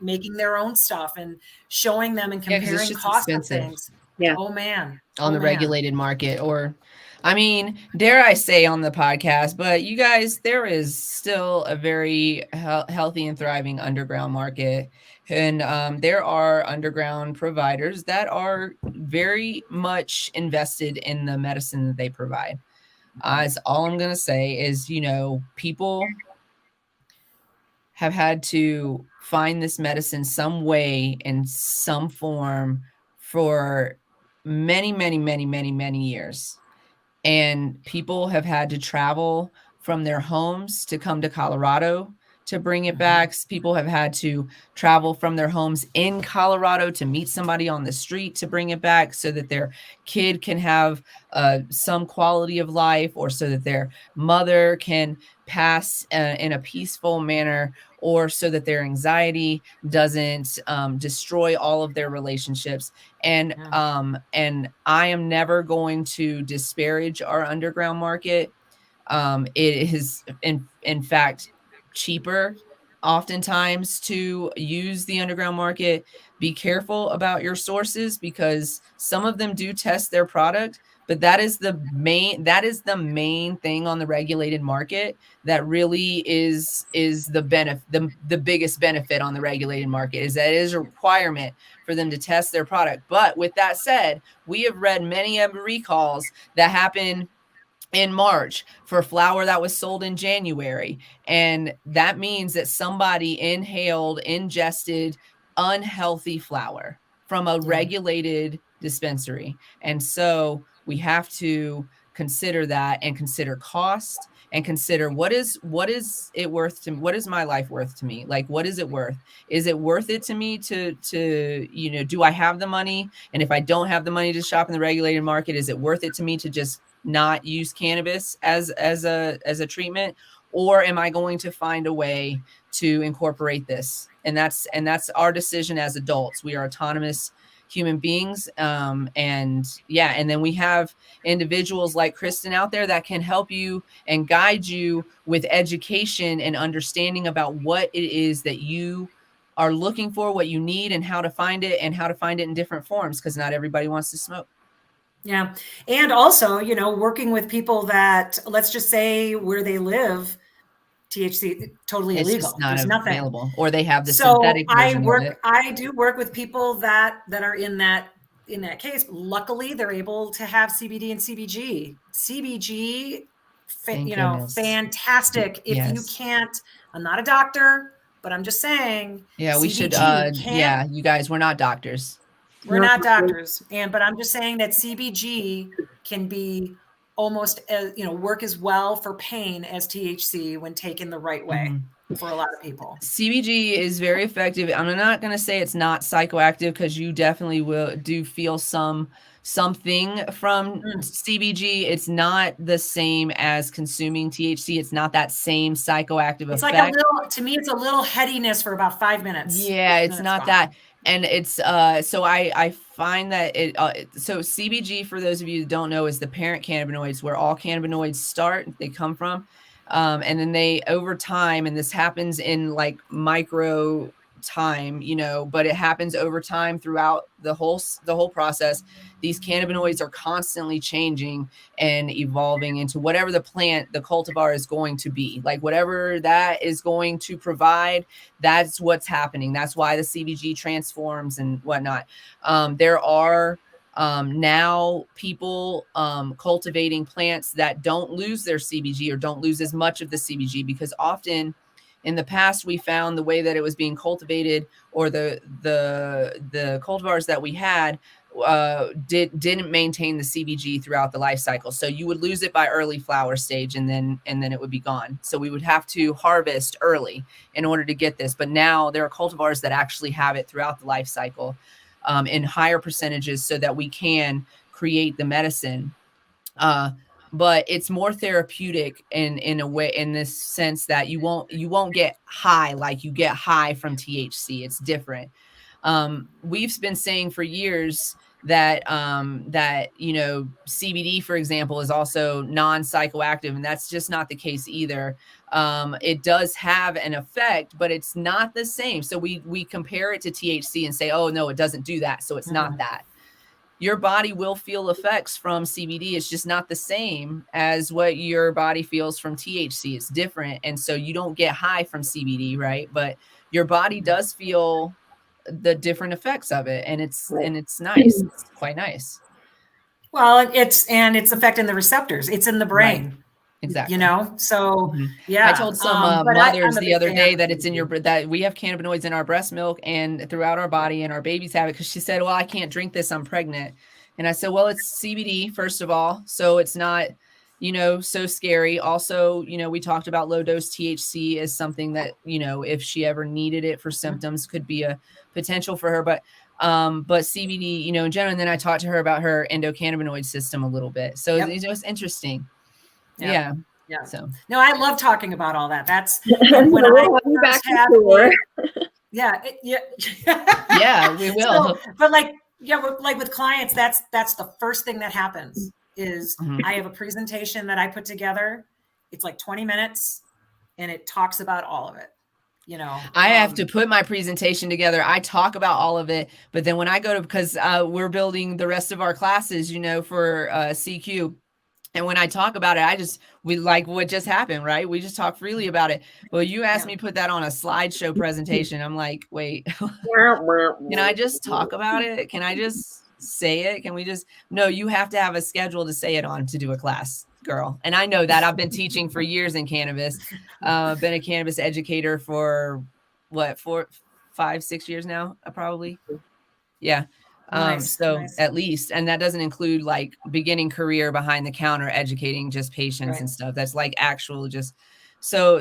making their own stuff and showing them and comparing costs of things. Yeah. Oh man. On the regulated market, or I mean, dare I say on the podcast, but you guys, there is still a very healthy and thriving underground market. And there are underground providers that are very much invested in the medicine that they provide. That's all I'm going to say is, people have had to find this medicine some way in some form for many, many, many, many, many years. And people have had to travel from their homes to come to Colorado to bring it back. People have had to travel from their homes in Colorado to meet somebody on the street to bring it back so that their kid can have some quality of life, or so that their mother can pass in a peaceful manner, or so that their anxiety doesn't destroy all of their relationships. And I am never going to disparage our underground market. It is in fact cheaper oftentimes to use the underground market. Be careful about your sources, because some of them do test their product, but that is the main thing on the regulated market that really is the benefit. The biggest benefit on the regulated market is that it is a requirement for them to test their product. But with that said, we have read many of recalls that happen in March for flower that was sold in January. And that means that somebody ingested unhealthy flower from a regulated dispensary. And so we have to consider that, and consider cost, and consider what is it worth to me? What is my life worth to me? Like, what is it worth? Is it worth it to me to do I have the money? And if I don't have the money to shop in the regulated market, is it worth it to me to just not use cannabis as a treatment? Or am I going to find a way to incorporate this? And that's our decision as adults. We are autonomous human beings. And then we have individuals like Kristin out there that can help you and guide you with education and understanding about what it is that you are looking for, what you need, and how to find it, and how to find it in different forms, because not everybody wants to smoke. Yeah. And also, working with people that, let's just say where they live, THC totally illegal. It's just not There's nothing available, or they have the synthetic version of it. I do work with people that are in that case. Luckily, they're able to have CBD and CBG. CBG, fantastic. If you can't, I'm not a doctor, but I'm just saying. Yeah, we should. You guys, we're not doctors. We're not doctors, but I'm just saying that CBG can be almost work as well for pain as THC when taken the right way for a lot of people. CBG is very effective. I'm not going to say it's not psychoactive, because you definitely do feel something from CBG. It's not the same as consuming THC. It's not that same psychoactive effect. Like to me, it's a little headiness for about 5 minutes. Yeah, it's not that. And it's so I find that so CBG, for those of you who don't know, is the parent cannabinoids, where all cannabinoids start, they come from, and then they, over time, and this happens in like micro time, but it happens over time throughout the whole process. These cannabinoids are constantly changing and evolving into whatever the cultivar is going to be, like whatever that is going to provide. That's what's happening. That's why the CBG transforms and whatnot. There are now people cultivating plants that don't lose their CBG, or don't lose as much of the CBG, because often in the past, we found the way that it was being cultivated, or the cultivars that we had didn't maintain the CBG throughout the life cycle. So you would lose it by early flower stage, and then it would be gone. So we would have to harvest early in order to get this. But now there are cultivars that actually have it throughout the life cycle in higher percentages, so that we can create the medicine. But it's more therapeutic in a way, in this sense that you won't get high like you get high from THC. It's different. We've been saying for years that CBD, for example, is also non-psychoactive, and that's just not the case either. It does have an effect, but it's not the same. So we compare it to THC and say, oh no, it doesn't do that, so it's not that. Your body will feel effects from CBD. It's just not the same as what your body feels from THC. It's different. And so you don't get high from CBD, right? But your body does feel the different effects of it. And it's nice. It's quite nice. Well, it's affecting the receptors. It's in the brain. Right. Exactly. So yeah. I told some mothers the other day that it's in that we have cannabinoids in our breast milk and throughout our body, and our babies have it, because she said, well, I can't drink this, I'm pregnant. And I said, well, it's CBD, first of all, so it's not so scary. Also, we talked about low dose THC as something that, if she ever needed it for symptoms, could be a potential for her. But CBD, in general. And then I talked to her about her endocannabinoid system a little bit. So it was interesting. Yeah. So no, I love talking about all that. That's when I first had yeah, we will. So, but like with clients, that's the first thing that happens is I have a presentation that I put together. It's like 20 minutes and it talks about all of it. I have to put my presentation together. I talk about all of it, but then when I go to, because we're building the rest of our classes, for CQ. And when I talk about it, we like what just happened, right? We just talk freely about it. Well, you asked me to put that on a slideshow presentation. I'm like, wait, can I just talk about it? Can I just say it? Can we just, no, you have to have a schedule to say it on to do a class, girl. And I know that. I've been teaching for years in cannabis. Been a cannabis educator for 5, 6 years now, probably. Yeah. Nice. At least, and that doesn't include like beginning career behind the counter, educating just patients and stuff. That's like actual just, so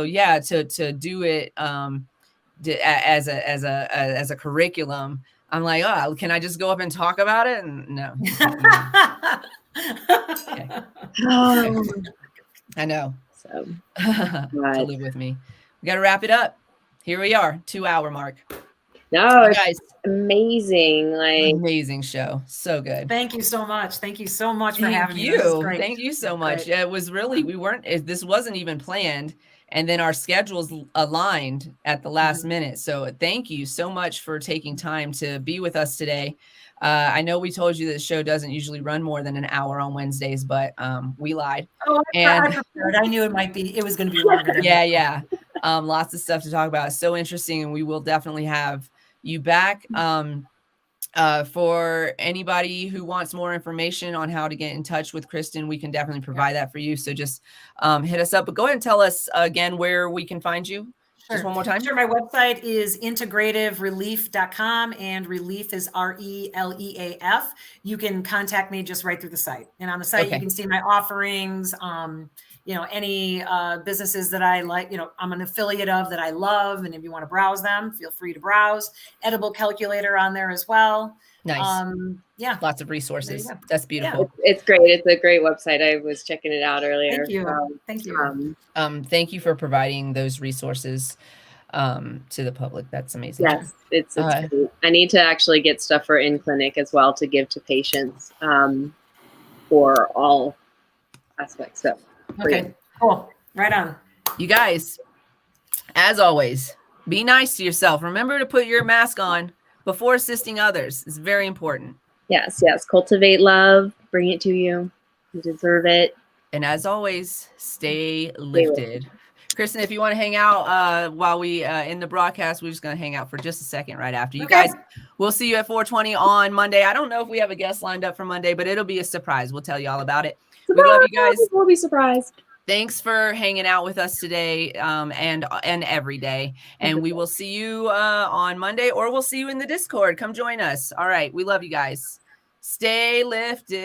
yeah, to do it, as a curriculum, I'm like, oh, can I just go up and talk about it? And no. Okay. I know. So to live with me. We got to wrap it up. Here we are, 2-hour mark. No, guys, amazing! Amazing show, so good. Thank you so much. Thank you so much for having me. Thank you so much. It was really, this wasn't even planned, and then our schedules aligned at the last minute. So thank you so much for taking time to be with us today. I know we told you that the show doesn't usually run more than an hour on Wednesdays, but we lied. Oh, I prepared. I knew it was going to be longer. Yeah. Lots of stuff to talk about. It's so interesting, and we will definitely have you back. For anybody who wants more information on how to get in touch with Kristin, we can definitely provide that for you. So just hit us up, but go ahead and tell us again where we can find you. Sure. Just one more time. Sure. My website is integrative.com, and reLEAF is RELEAF. You can contact me just right through the site. And on the site, you can see my offerings, any businesses that I like, I'm an affiliate of that I love. And if you want to browse them, feel free to browse. Edible calculator on there as well. Nice. Lots of resources. That's beautiful. Yeah. It's great. It's a great website. I was checking it out earlier. Thank you. Thank you. Thank you for providing those resources to the public. That's amazing. Yes, it's great. I need to actually get stuff for in clinic as well to give to patients for all aspects. So okay, cool. Right on. You guys, as always, be nice to yourself. Remember to put your mask on before assisting others. It's very important. Yes. Cultivate love. Bring it to you. You deserve it. And as always, stay lifted. Kristin, if you want to hang out while we in the broadcast, we're just going to hang out for just a second right after. You guys, we'll see you at 420 on Monday. I don't know if we have a guest lined up for Monday, but it'll be a surprise. We'll tell you all about it. Surprise! We love you guys. We'll be surprised. Thanks for hanging out with us today, and every day. And we will see you on Monday, or we'll see you in the Discord. Come join us. All right. We love you guys. Stay lifted.